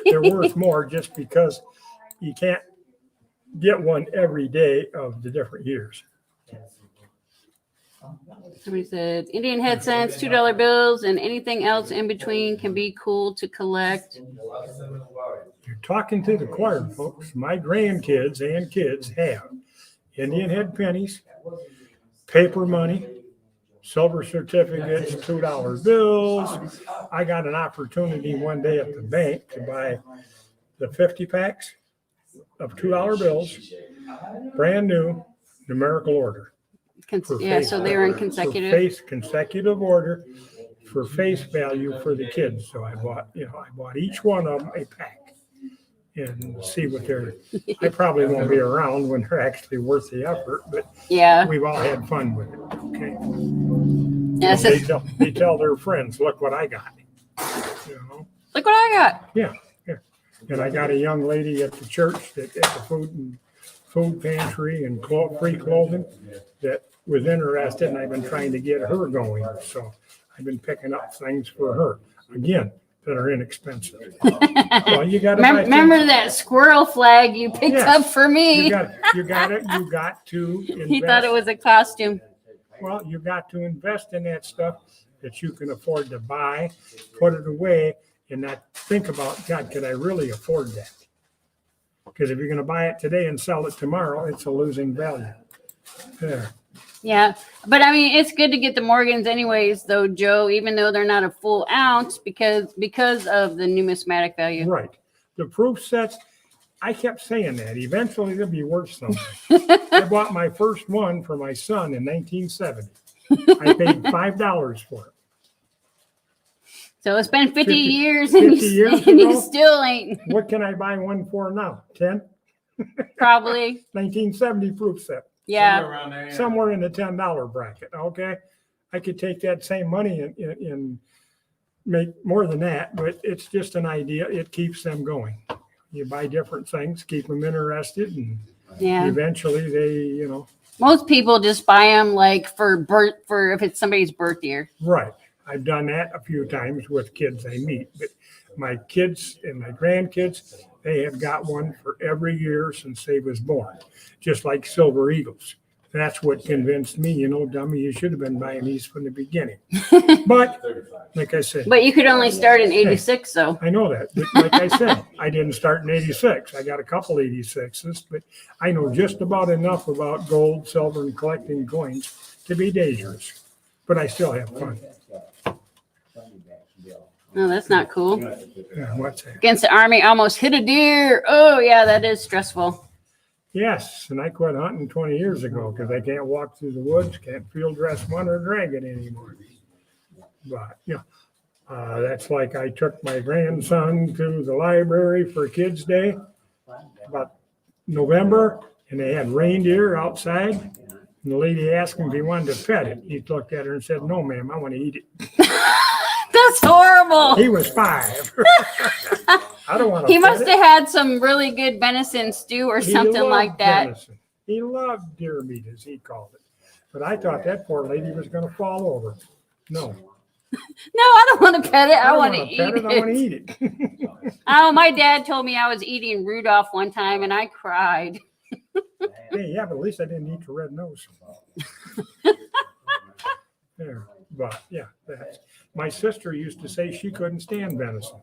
[SPEAKER 2] they're worth more just because you can't get one every day of the different years.
[SPEAKER 3] Somebody said Indian head cents, $2 bills, and anything else in between can be cool to collect.
[SPEAKER 2] You're talking to the choir, folks. My grandkids and kids have Indian head pennies, paper money, silver certificates, $2 bills. I got an opportunity one day at the bank to buy the 50 packs of $2 bills, brand new, numerical order.
[SPEAKER 3] Yeah, so they were in consecutive.
[SPEAKER 2] Consecutive order for face value for the kids. So I bought each one of them a pack and see what they're, I probably won't be around when they're actually worth the effort, but
[SPEAKER 3] Yeah.
[SPEAKER 2] we've all had fun with it. Okay.
[SPEAKER 3] Yeah, so,
[SPEAKER 2] They tell their friends, look what I got.
[SPEAKER 3] look what I got.
[SPEAKER 2] Yeah. And I got a young lady at the church that at the food pantry and free clothing that was interested, and I've been trying to get her going. So I've been picking up things for her, again, that are inexpensive. Well, you got to
[SPEAKER 3] Remember that squirrel flag you picked
[SPEAKER 2] Yes.
[SPEAKER 3] up for me?
[SPEAKER 2] You got to invest.
[SPEAKER 3] He thought it was a costume.
[SPEAKER 2] Well, you got to invest in that stuff that you can afford to buy, put it away, and not think about, God, could I really afford that? Because if you're going to buy it today and sell it tomorrow, it's a losing value. There.
[SPEAKER 3] Yeah, but I mean, it's good to get the Morgans anyways, though, Joe, even though they're not a full ounce because of the numismatic value.
[SPEAKER 2] Right. The proof sets, I kept saying that. Eventually, they'll be worth something. I bought my first one for my son in 1970. I paid $5 for it.
[SPEAKER 3] So it's been 50 years,
[SPEAKER 2] 50
[SPEAKER 3] and
[SPEAKER 2] years
[SPEAKER 3] and
[SPEAKER 2] ago?
[SPEAKER 3] you still ain't
[SPEAKER 2] What can I buy one for now? 10?
[SPEAKER 3] probably.
[SPEAKER 2] 1970 proof set.
[SPEAKER 3] Yeah.
[SPEAKER 2] Somewhere in the $10 bracket. Okay. I could take that same money and make more than that, but it's just an idea. It keeps them going. You buy different things, keep them interested, and
[SPEAKER 3] Yeah.
[SPEAKER 2] eventually they,
[SPEAKER 3] Most people just buy them like for if it's somebody's birth year.
[SPEAKER 2] right. I've done that a few times with kids I meet, but my kids and my grandkids, They have got one for every year since they was born, just like Silver Eagles. That's what convinced me, dummy, you should have been buying these from the beginning. But like I said,
[SPEAKER 3] But you could only start in 86, though.
[SPEAKER 2] I know that. But like I said, I didn't start in 86. I got a couple 86s, but I know just about enough about gold, silver, and collecting coins to be dangerous. But I still have fun.
[SPEAKER 3] No, that's not cool.
[SPEAKER 2] Yeah, what's that?
[SPEAKER 3] Against the Army, almost hit a deer. Oh, yeah, that is stressful.
[SPEAKER 2] Yes, and I quit hunting 20 years ago because I can't walk through the woods, can't field dress one or drag it anymore. But that's like I took my grandson to the library for Kids Day about November, and they had reindeer outside. And the lady asked him if he wanted to pet it. He looked at her and said, "No, ma'am, I want to eat it."
[SPEAKER 3] That's horrible.
[SPEAKER 2] He was 5. I don't want to.
[SPEAKER 3] He must have had some really good venison stew or something like that.
[SPEAKER 2] Venison. He loved deer meat, as he called it. But I thought that poor lady was going to fall over. No.
[SPEAKER 3] No, I don't want to pet it. I
[SPEAKER 2] don't
[SPEAKER 3] want to
[SPEAKER 2] wanna
[SPEAKER 3] eat
[SPEAKER 2] pet
[SPEAKER 3] it.
[SPEAKER 2] I want to eat it.
[SPEAKER 3] Oh, my dad told me I was eating Rudolph one time, and I cried.
[SPEAKER 2] Hey, yeah, but at least I didn't eat the red nose. There, but yeah, my sister used to say she couldn't stand venison.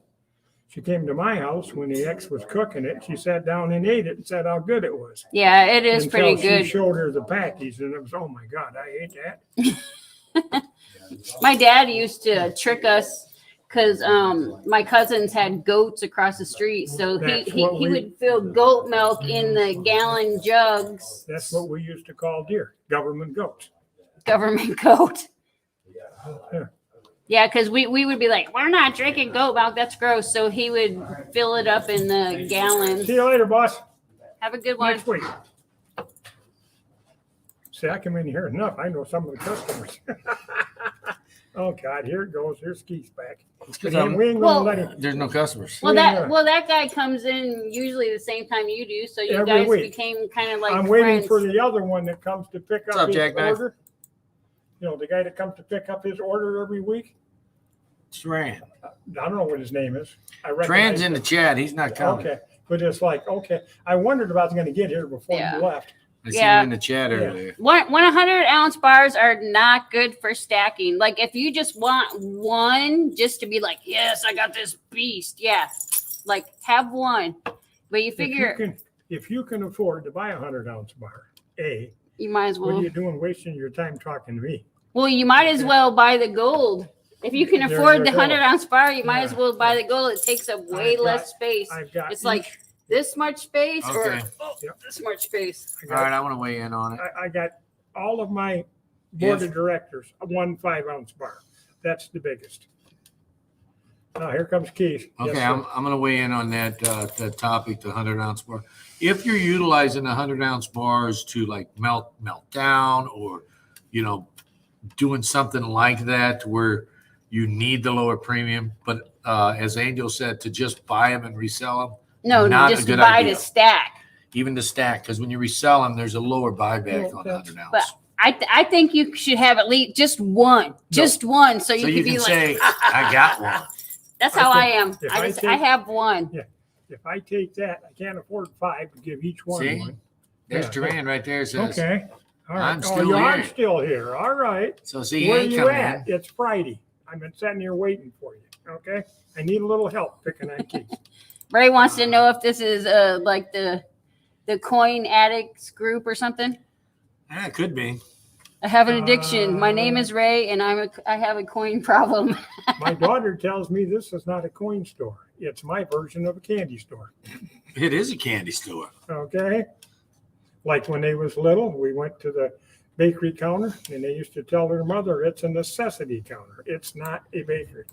[SPEAKER 2] She came to my house when the ex was cooking it. She sat down and ate it and said how good it was.
[SPEAKER 3] Yeah, it is pretty
[SPEAKER 2] Until
[SPEAKER 3] good.
[SPEAKER 2] She showed her the package, and it was, oh my God, I ate that.
[SPEAKER 3] My dad used to trick us because my cousins had goats across the street. So he would fill goat milk in the gallon jugs.
[SPEAKER 2] That's what we used to call deer, government goats.
[SPEAKER 3] Government goat.
[SPEAKER 2] Yeah.
[SPEAKER 3] Yeah, because we would be like, we're not drinking goat milk. That's gross. So he would fill it up in the gallons.
[SPEAKER 2] See you later, boss.
[SPEAKER 3] Have a good one.
[SPEAKER 2] Next week. See, I come in here enough. I know some of the customers. Oh God, here it goes. Here's Keith's back.
[SPEAKER 1] because
[SPEAKER 2] We ain't gonna let him.
[SPEAKER 1] there's no customers.
[SPEAKER 3] Well, that guy comes in usually the same time you do. So you
[SPEAKER 2] Every
[SPEAKER 3] guys
[SPEAKER 2] week.
[SPEAKER 3] became kind of like
[SPEAKER 2] I'm waiting
[SPEAKER 3] friends.
[SPEAKER 2] for the other one that comes to pick
[SPEAKER 1] What's
[SPEAKER 2] up
[SPEAKER 1] up,
[SPEAKER 2] his
[SPEAKER 1] Jackknife?
[SPEAKER 2] order. The guy that comes to pick up his order every week.
[SPEAKER 1] Tran.
[SPEAKER 2] I don't know what his name is. I recognize
[SPEAKER 1] Tran's in the
[SPEAKER 2] him.
[SPEAKER 1] chat. He's not coming.
[SPEAKER 2] Okay, but it's like, okay, I wondered if I was going to get here before
[SPEAKER 3] Yeah.
[SPEAKER 2] you left.
[SPEAKER 1] I see
[SPEAKER 3] Yeah.
[SPEAKER 1] you in the chat earlier.
[SPEAKER 3] 100-ounce bars are not good for stacking. Like if you just want one, just to be like, yes, I got this beast. Yeah, like have one, but you figure
[SPEAKER 2] If you can afford to buy a 100-ounce bar,
[SPEAKER 3] you might as
[SPEAKER 2] what are
[SPEAKER 3] well.
[SPEAKER 2] you doing wasting your time talking to me?
[SPEAKER 3] Well, you might as well buy the gold. If you can
[SPEAKER 2] There
[SPEAKER 3] afford
[SPEAKER 2] you
[SPEAKER 3] the
[SPEAKER 2] go.
[SPEAKER 3] 100-ounce bar, you might
[SPEAKER 2] Yeah.
[SPEAKER 3] as well buy the gold. It takes up way
[SPEAKER 2] I've got-
[SPEAKER 3] less space.
[SPEAKER 2] I've got
[SPEAKER 3] It's like this much space or
[SPEAKER 1] Okay.
[SPEAKER 2] Yep.
[SPEAKER 3] this much space.
[SPEAKER 2] I
[SPEAKER 1] All
[SPEAKER 2] got,
[SPEAKER 1] right, I want to weigh in on it.
[SPEAKER 2] I got all of my board
[SPEAKER 1] Yes.
[SPEAKER 2] of directors, one 5-ounce bar. That's the biggest. Now here comes Keith.
[SPEAKER 1] Okay,
[SPEAKER 2] Yes,
[SPEAKER 1] I'm
[SPEAKER 2] sir.
[SPEAKER 1] going to weigh in on that topic, the 100-ounce bar. If you're utilizing the 100-ounce bars to like melt down, or doing something like that where you need the lower premium, but as Angel said, to just buy them and resell them,
[SPEAKER 3] No,
[SPEAKER 1] Not a
[SPEAKER 3] just
[SPEAKER 1] good
[SPEAKER 3] buy
[SPEAKER 1] idea.
[SPEAKER 3] to stack.
[SPEAKER 1] even to stack, because when you resell them, there's a lower buyback on the 100-ounce.
[SPEAKER 3] But I think you should have at least just one, so
[SPEAKER 1] So
[SPEAKER 3] you
[SPEAKER 1] you
[SPEAKER 3] could be
[SPEAKER 1] can
[SPEAKER 3] like,
[SPEAKER 1] say, I got one.
[SPEAKER 3] that's
[SPEAKER 2] I
[SPEAKER 3] how I
[SPEAKER 2] think
[SPEAKER 3] am.
[SPEAKER 2] if
[SPEAKER 3] I
[SPEAKER 2] I
[SPEAKER 3] just
[SPEAKER 2] take-
[SPEAKER 3] I have one.
[SPEAKER 2] If I take that, I can't afford 5 to give each one
[SPEAKER 1] See?
[SPEAKER 2] one.
[SPEAKER 1] There's
[SPEAKER 2] Yeah.
[SPEAKER 1] Duran right there. Says,
[SPEAKER 2] Okay. All right.
[SPEAKER 1] I'm still
[SPEAKER 2] you are
[SPEAKER 1] here.
[SPEAKER 2] still here. All right.
[SPEAKER 1] so see, he
[SPEAKER 2] Where
[SPEAKER 1] ain't
[SPEAKER 2] you
[SPEAKER 1] coming
[SPEAKER 2] at?
[SPEAKER 1] in.
[SPEAKER 2] It's Friday. I've been sitting here waiting for you. Okay. I need a little help picking on keys.
[SPEAKER 3] Ray wants to know if this is like the coin addicts group or something.
[SPEAKER 1] Yeah, it could be.
[SPEAKER 3] I have an addiction. My name is Ray, and I have a coin problem.
[SPEAKER 2] My daughter tells me this is not a coin store. It's my version of a candy store.
[SPEAKER 1] It is a candy store.
[SPEAKER 2] Okay. Like when they was little, we went to the bakery counter and they used to tell their mother it's a necessity counter. It's not a bakery.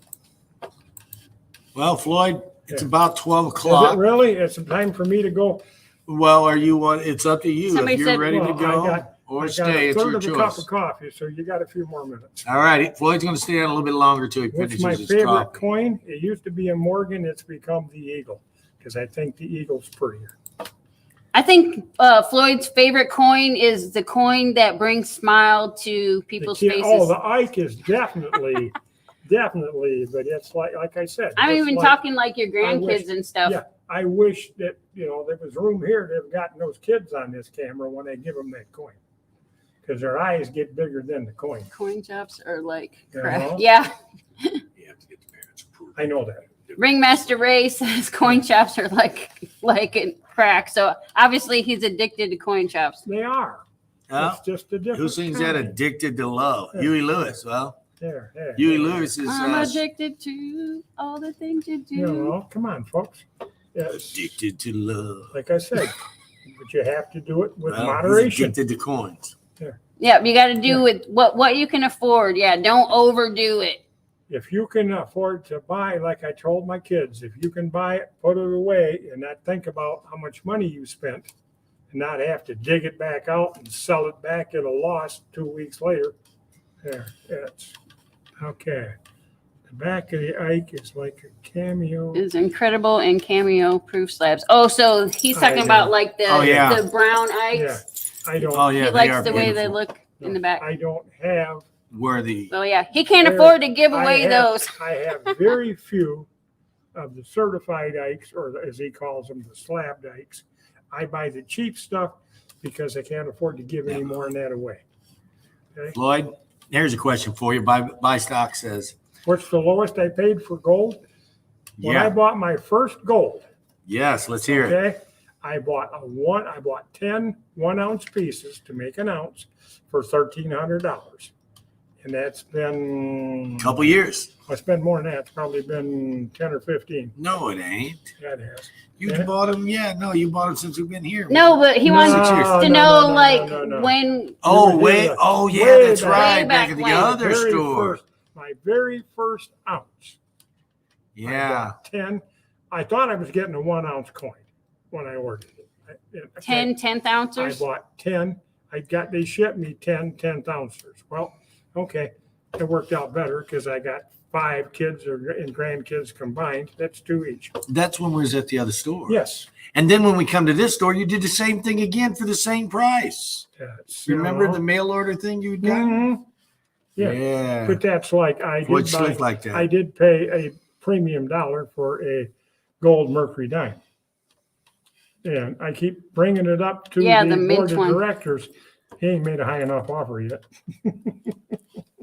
[SPEAKER 1] Well, Floyd, it's
[SPEAKER 2] Yeah.
[SPEAKER 1] about 12
[SPEAKER 2] Is it
[SPEAKER 1] o'clock.
[SPEAKER 2] really? It's time for me to go.
[SPEAKER 1] Well, are you on? It's up to you.
[SPEAKER 3] Somebody
[SPEAKER 1] If you're
[SPEAKER 3] said-
[SPEAKER 1] ready to
[SPEAKER 2] Well,
[SPEAKER 1] go
[SPEAKER 2] I got
[SPEAKER 1] or
[SPEAKER 2] a
[SPEAKER 1] stay, it's
[SPEAKER 2] third
[SPEAKER 1] your
[SPEAKER 2] of a cup
[SPEAKER 1] choice.
[SPEAKER 2] of coffee, so you got a few more minutes.
[SPEAKER 1] All right. Floyd's going to stay on a little bit longer till he
[SPEAKER 2] What's
[SPEAKER 1] finishes
[SPEAKER 2] my
[SPEAKER 1] his
[SPEAKER 2] favorite
[SPEAKER 1] coffee.
[SPEAKER 2] coin? It used to be a Morgan. It's become the Eagle because I think the Eagle's prettier.
[SPEAKER 3] I think Floyd's favorite coin is the coin that brings smile to people's faces.
[SPEAKER 2] Oh, the Ike is definitely, definitely, but it's like I said.
[SPEAKER 3] I'm
[SPEAKER 2] it's
[SPEAKER 3] even
[SPEAKER 2] like-
[SPEAKER 3] talking like your
[SPEAKER 2] I wish-
[SPEAKER 3] grandkids and stuff.
[SPEAKER 2] Yeah, I wish that, there was room here to have gotten those kids on this camera when I give them that coin. Because their eyes get bigger than the coin.
[SPEAKER 3] Coin chops are like
[SPEAKER 2] You
[SPEAKER 3] crap.
[SPEAKER 2] know?
[SPEAKER 3] Yeah.
[SPEAKER 1] You have to get the parents approved.
[SPEAKER 2] I know that.
[SPEAKER 3] Ringmaster Ray says coin chops are like crack. So obviously he's addicted to coin chops.
[SPEAKER 2] They are.
[SPEAKER 5] Huh?
[SPEAKER 2] It's just a different
[SPEAKER 5] Who sings that?
[SPEAKER 2] kind.
[SPEAKER 5] Addicted to love.
[SPEAKER 2] Yeah.
[SPEAKER 5] Huey Lewis. Well,
[SPEAKER 2] There.
[SPEAKER 5] Huey Lewis is
[SPEAKER 3] I'm addicted to all the things you do.
[SPEAKER 2] Come on, folks. Yes.
[SPEAKER 5] addicted to love.
[SPEAKER 2] Like I said, but you have to do it with
[SPEAKER 5] Well, he's
[SPEAKER 2] moderation.
[SPEAKER 5] addicted to coins.
[SPEAKER 3] Yeah, you got to do with what you can afford. Yeah, don't overdo it.
[SPEAKER 2] If you can afford to buy, like I told my kids, if you can buy it, put it away, and not think about how much money you spent, and not have to dig it back out and sell it back at a loss 2 weeks later. There, it's okay. The back of the Ike is like a cameo.
[SPEAKER 3] Is incredible and cameo proof slabs. Oh, so he's
[SPEAKER 2] I
[SPEAKER 3] talking
[SPEAKER 2] know.
[SPEAKER 3] about like the
[SPEAKER 5] Oh, yeah.
[SPEAKER 3] the brown
[SPEAKER 2] Yeah,
[SPEAKER 3] Ikes.
[SPEAKER 2] I don't.
[SPEAKER 5] Oh yeah,
[SPEAKER 3] He
[SPEAKER 5] they
[SPEAKER 3] likes
[SPEAKER 5] are
[SPEAKER 3] the way they
[SPEAKER 5] beautiful.
[SPEAKER 3] look in the back.
[SPEAKER 2] I don't have.
[SPEAKER 5] Worthy.
[SPEAKER 3] Oh yeah, he can't
[SPEAKER 2] There-
[SPEAKER 3] afford to give
[SPEAKER 2] I
[SPEAKER 3] away
[SPEAKER 2] have-
[SPEAKER 3] those.
[SPEAKER 2] I have very few of the certified Ikes, or as he calls them, the slab Ikes. I buy the cheap stuff because I can't afford to give any more than that away.
[SPEAKER 5] Floyd, here's a question for you. Buy stock says,
[SPEAKER 2] What's the lowest I paid for gold? When I
[SPEAKER 5] yeah,
[SPEAKER 2] bought my first gold,
[SPEAKER 5] yes, let's hear it.
[SPEAKER 2] okay, I bought 10 1-ounce pieces to make an ounce for $1,300. And that's been,
[SPEAKER 5] Couple years.
[SPEAKER 2] it's been more than that. It's probably been 10 or 15.
[SPEAKER 5] No, it ain't.
[SPEAKER 2] Yeah, it has.
[SPEAKER 5] You
[SPEAKER 2] Yeah.
[SPEAKER 5] bought them. Yeah, no, you bought them since we've been here.
[SPEAKER 3] No, but he wants
[SPEAKER 5] No,
[SPEAKER 3] to
[SPEAKER 5] no,
[SPEAKER 3] know
[SPEAKER 2] no,
[SPEAKER 3] like
[SPEAKER 2] no.
[SPEAKER 3] when.
[SPEAKER 5] Oh
[SPEAKER 2] You were
[SPEAKER 5] wait.
[SPEAKER 2] here
[SPEAKER 5] Oh yeah,
[SPEAKER 2] way
[SPEAKER 5] that's
[SPEAKER 2] back.
[SPEAKER 5] right.
[SPEAKER 3] Way
[SPEAKER 5] Back at
[SPEAKER 3] back
[SPEAKER 5] the
[SPEAKER 3] when.
[SPEAKER 5] other
[SPEAKER 2] Very
[SPEAKER 5] store.
[SPEAKER 2] my very first ounce. I
[SPEAKER 5] Yeah.
[SPEAKER 2] bought 10. I thought I was getting a 1-ounce coin when I ordered it.
[SPEAKER 3] 10th
[SPEAKER 2] I
[SPEAKER 3] ounces.
[SPEAKER 2] bought 10. They shipped me 10 10th-ounces. Well, okay. It worked out better because I got 5 kids and grandkids combined. That's 2 each.
[SPEAKER 5] That's when we was at the other store.
[SPEAKER 2] Yes.
[SPEAKER 5] And then when we come to this store, you did the same thing again for the same price.
[SPEAKER 2] That's,
[SPEAKER 5] Remember the mail order thing you got?
[SPEAKER 2] Mhm. Yeah.
[SPEAKER 5] Yeah.
[SPEAKER 2] But that's like I
[SPEAKER 5] Floyd
[SPEAKER 2] did buy,
[SPEAKER 5] slick like that.
[SPEAKER 2] I did pay a premium dollar for a gold Mercury dime. And I keep bringing it up to
[SPEAKER 3] Yeah,
[SPEAKER 2] the
[SPEAKER 3] the
[SPEAKER 2] board
[SPEAKER 3] mint
[SPEAKER 2] of
[SPEAKER 3] one.
[SPEAKER 2] directors. He ain't made a high enough offer yet.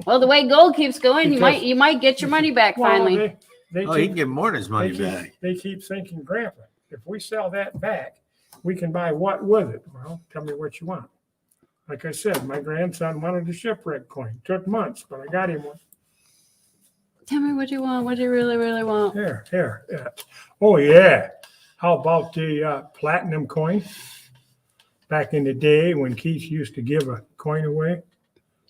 [SPEAKER 3] Well, the way gold keeps going,
[SPEAKER 2] Because-
[SPEAKER 3] you might get your money back
[SPEAKER 2] Well,
[SPEAKER 3] finally.
[SPEAKER 2] they
[SPEAKER 5] Oh, he
[SPEAKER 2] keep,
[SPEAKER 5] can get more than his money back.
[SPEAKER 2] they keep thinking, Grandpa, if we sell that back, we can buy what with it? Well, tell me what you want. Like I said, my grandson wanted a shipwreck coin. Took months, but I got him one.
[SPEAKER 3] Tell me what you want. What do you really, really want?
[SPEAKER 2] Here. Yeah. Oh, yeah. How about the platinum coin? Back in the day when Keith used to give a coin away.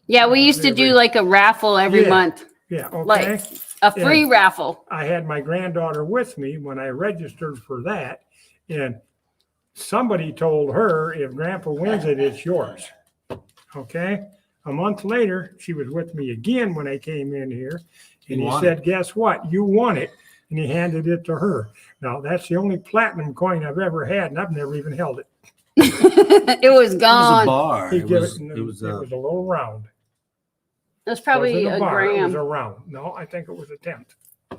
[SPEAKER 3] Yeah, we used to do like a raffle every
[SPEAKER 2] Yeah.
[SPEAKER 3] month,
[SPEAKER 2] Yeah, okay.
[SPEAKER 3] Like- a free raffle.
[SPEAKER 2] I had my granddaughter with me when I registered for that, and somebody told her, if Grandpa wins it, it's yours. Okay? A month later, she was with me again when I came in here, and he
[SPEAKER 5] won
[SPEAKER 2] said, guess what? You won it. And he handed it to her. Now, that's the only platinum coin I've ever had, and I've never even held it.
[SPEAKER 3] It was
[SPEAKER 5] It was a
[SPEAKER 3] gone.
[SPEAKER 5] bar.
[SPEAKER 2] He
[SPEAKER 5] It
[SPEAKER 2] gave
[SPEAKER 5] was,
[SPEAKER 2] and
[SPEAKER 5] it was
[SPEAKER 2] it
[SPEAKER 5] a
[SPEAKER 2] was a little round.
[SPEAKER 3] It was probably
[SPEAKER 2] Wasn't
[SPEAKER 3] a
[SPEAKER 2] bar, It was
[SPEAKER 3] gram.
[SPEAKER 2] a round. No, I think it was a tenth.
[SPEAKER 5] I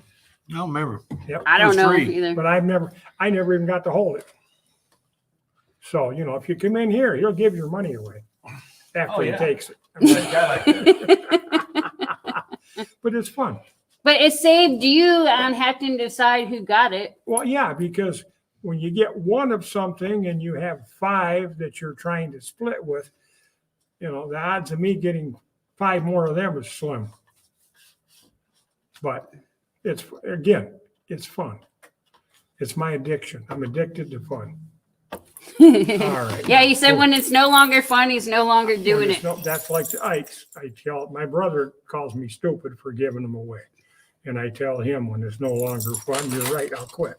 [SPEAKER 5] don't remember.
[SPEAKER 2] Yep.
[SPEAKER 3] I
[SPEAKER 5] it
[SPEAKER 3] don't
[SPEAKER 5] was
[SPEAKER 3] know
[SPEAKER 5] free.
[SPEAKER 3] either.
[SPEAKER 2] But I never even got to hold it. So, if you come in here, he'll give your money away after
[SPEAKER 1] Oh,
[SPEAKER 2] he
[SPEAKER 1] yeah.
[SPEAKER 2] takes it. But it's fun.
[SPEAKER 3] But it saved you on having to decide who got it.
[SPEAKER 2] Well, yeah, because when you get one of something and you have 5 that you're trying to split with, the odds of me getting 5 more of them is slim. But it's fun. It's my addiction. I'm addicted to fun. All right.
[SPEAKER 3] Yeah, he said when it's no longer fun, he's no longer doing it.
[SPEAKER 2] That's like the Ikes. My brother calls me stupid for giving them away. And I tell him when it's no longer fun, you're right, I'll quit.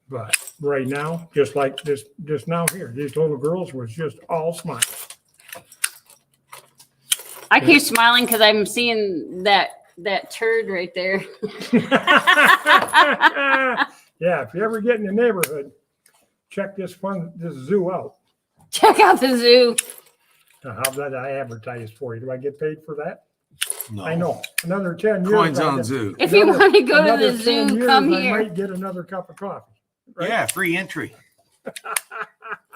[SPEAKER 2] But right now, just like this, just now here, these little girls was just all smiles.
[SPEAKER 3] I keep smiling because I'm seeing that turd right there.
[SPEAKER 2] Yeah, if you ever get in the neighborhood, check this zoo out.
[SPEAKER 3] Check out the zoo.
[SPEAKER 2] Now, how about I advertise for you? Do I get paid for that?
[SPEAKER 5] No.
[SPEAKER 2] I know. Another 10 years.
[SPEAKER 5] Coins
[SPEAKER 2] I
[SPEAKER 5] on
[SPEAKER 2] get-
[SPEAKER 5] zoo.
[SPEAKER 3] If you
[SPEAKER 2] Another-
[SPEAKER 3] want to go to
[SPEAKER 2] another
[SPEAKER 3] the
[SPEAKER 2] 10
[SPEAKER 3] zoo,
[SPEAKER 2] years,
[SPEAKER 3] come
[SPEAKER 2] I
[SPEAKER 3] here.
[SPEAKER 2] might get another cup of coffee. right?
[SPEAKER 5] Yeah, free entry.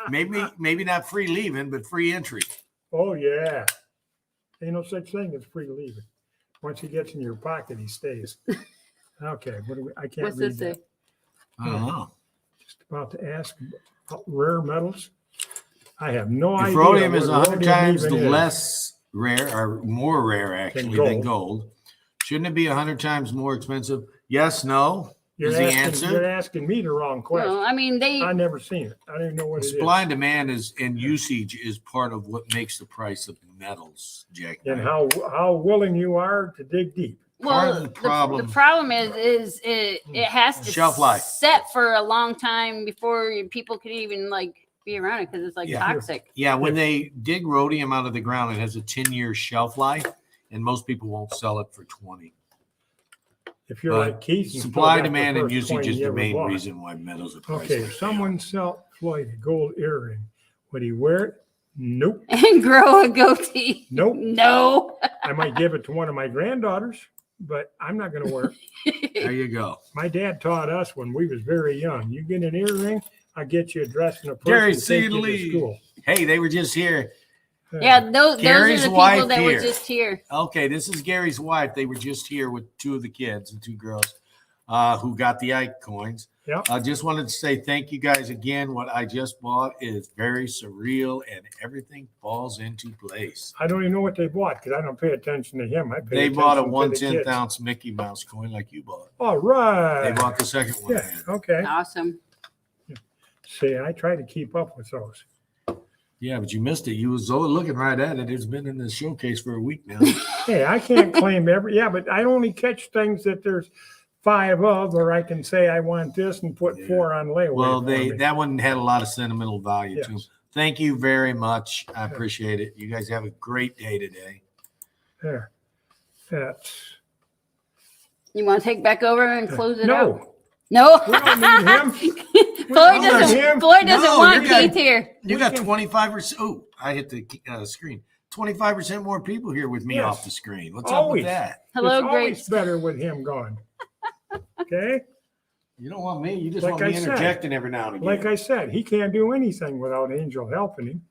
[SPEAKER 5] Maybe not free leaving, but free entry.
[SPEAKER 2] Oh, yeah. Ain't no such thing as free leaving. Once he gets in your pocket, he stays. Okay, I can't
[SPEAKER 3] What's
[SPEAKER 2] read
[SPEAKER 3] this
[SPEAKER 2] that.
[SPEAKER 3] say?
[SPEAKER 5] I don't know.
[SPEAKER 2] Just about to ask about rare metals. I have no idea.
[SPEAKER 5] If rhodium is
[SPEAKER 2] what
[SPEAKER 5] 100
[SPEAKER 2] rhodium
[SPEAKER 5] times
[SPEAKER 2] even is.
[SPEAKER 5] less rare, or more rare actually than gold, shouldn't it be 100 times more expensive? Yes, no.
[SPEAKER 2] You're
[SPEAKER 5] is the
[SPEAKER 2] asking, you're
[SPEAKER 5] answer.
[SPEAKER 2] asking me the wrong question.
[SPEAKER 3] Well, I mean,
[SPEAKER 2] I never seen it. I don't even know what it is.
[SPEAKER 5] Supply and demand and usage is part of what makes the price of metals, Jack.
[SPEAKER 2] And how willing you are to dig deep.
[SPEAKER 5] Part
[SPEAKER 3] well,
[SPEAKER 5] of the problem-
[SPEAKER 3] the problem is it has to
[SPEAKER 5] Shelf life.
[SPEAKER 3] set for a long time before people could even like be around it because it's like
[SPEAKER 5] Yeah.
[SPEAKER 3] toxic.
[SPEAKER 5] Yeah, when they dig rhodium out of the ground, it has a 10-year shelf life, and most people won't sell it for 20.
[SPEAKER 2] If you're
[SPEAKER 5] But
[SPEAKER 2] like Keith, you
[SPEAKER 5] supply,
[SPEAKER 2] still got the
[SPEAKER 5] demand, and
[SPEAKER 2] first
[SPEAKER 5] usage
[SPEAKER 2] coin
[SPEAKER 5] is
[SPEAKER 2] you
[SPEAKER 5] the
[SPEAKER 2] ever
[SPEAKER 5] main
[SPEAKER 2] bought.
[SPEAKER 5] reason why metals are priced.
[SPEAKER 2] Okay,
[SPEAKER 5] like
[SPEAKER 2] if
[SPEAKER 5] they
[SPEAKER 2] someone
[SPEAKER 5] are.
[SPEAKER 2] sell Floyd a gold earring, would he wear it? Nope.
[SPEAKER 3] And grow a goatee.
[SPEAKER 2] Nope.
[SPEAKER 3] No.
[SPEAKER 2] I might give it to one of my granddaughters, but I'm not going to wear it.
[SPEAKER 5] There you go.
[SPEAKER 2] My dad taught us when we was very young. You get an earring, I get you a dress and a purse
[SPEAKER 5] Gary
[SPEAKER 2] and take you to
[SPEAKER 5] Seedley.
[SPEAKER 2] school.
[SPEAKER 5] Hey, they were just here.
[SPEAKER 3] Yeah, those are
[SPEAKER 5] Gary's
[SPEAKER 3] the people
[SPEAKER 5] wife
[SPEAKER 3] that
[SPEAKER 5] here.
[SPEAKER 3] were just here.
[SPEAKER 5] Okay, this is Gary's wife. They were just here with two of the kids and two girls who got the Ike coins.
[SPEAKER 2] Yep.
[SPEAKER 5] I just wanted to say thank you guys again. What I just bought is very surreal and everything falls into place.
[SPEAKER 2] I don't even know what they bought because I don't pay attention to him. I pay
[SPEAKER 5] They
[SPEAKER 2] attention
[SPEAKER 5] bought a
[SPEAKER 2] to the
[SPEAKER 5] 1/10
[SPEAKER 2] kids.
[SPEAKER 5] ounce Mickey Mouse coin like you bought.
[SPEAKER 2] All right.
[SPEAKER 5] They bought the second one.
[SPEAKER 2] Yeah. Okay.
[SPEAKER 3] Awesome.
[SPEAKER 2] See, I try to keep up with those.
[SPEAKER 5] Yeah, but you missed it. You was looking right at it. It's been in the showcase for a week now.
[SPEAKER 2] Hey, I can't claim yeah, but I only catch things that there's 5 of, or I can say I want this and put
[SPEAKER 5] Yeah.
[SPEAKER 2] 4 on layaway.
[SPEAKER 5] Well,
[SPEAKER 2] for me.
[SPEAKER 5] that one had a lot of sentimental value to them.
[SPEAKER 2] Yes.
[SPEAKER 5] Thank you very much. I appreciate it. You guys have a great day today.
[SPEAKER 2] There. That's
[SPEAKER 3] You want to take back over and close it out?
[SPEAKER 2] no.
[SPEAKER 3] No.
[SPEAKER 2] We don't need him.
[SPEAKER 3] Floyd
[SPEAKER 2] don't
[SPEAKER 3] doesn't.
[SPEAKER 2] need him.
[SPEAKER 3] Floyd doesn't
[SPEAKER 5] No,
[SPEAKER 3] want
[SPEAKER 5] you got-
[SPEAKER 3] Keith here.
[SPEAKER 5] You
[SPEAKER 2] We
[SPEAKER 5] got
[SPEAKER 2] can-
[SPEAKER 5] 25%. Oh, I hit the screen. 25% more people here with me
[SPEAKER 2] Yes.
[SPEAKER 5] off the screen. What's
[SPEAKER 2] Always.
[SPEAKER 5] up with that?
[SPEAKER 3] Hello,
[SPEAKER 2] It's
[SPEAKER 3] great.
[SPEAKER 2] always better with him gone. Okay.
[SPEAKER 5] You don't want me. You just
[SPEAKER 2] Like
[SPEAKER 5] want me
[SPEAKER 2] I said.
[SPEAKER 5] interjecting every now and again.
[SPEAKER 2] Like I said, he can't do anything without Angel helping him.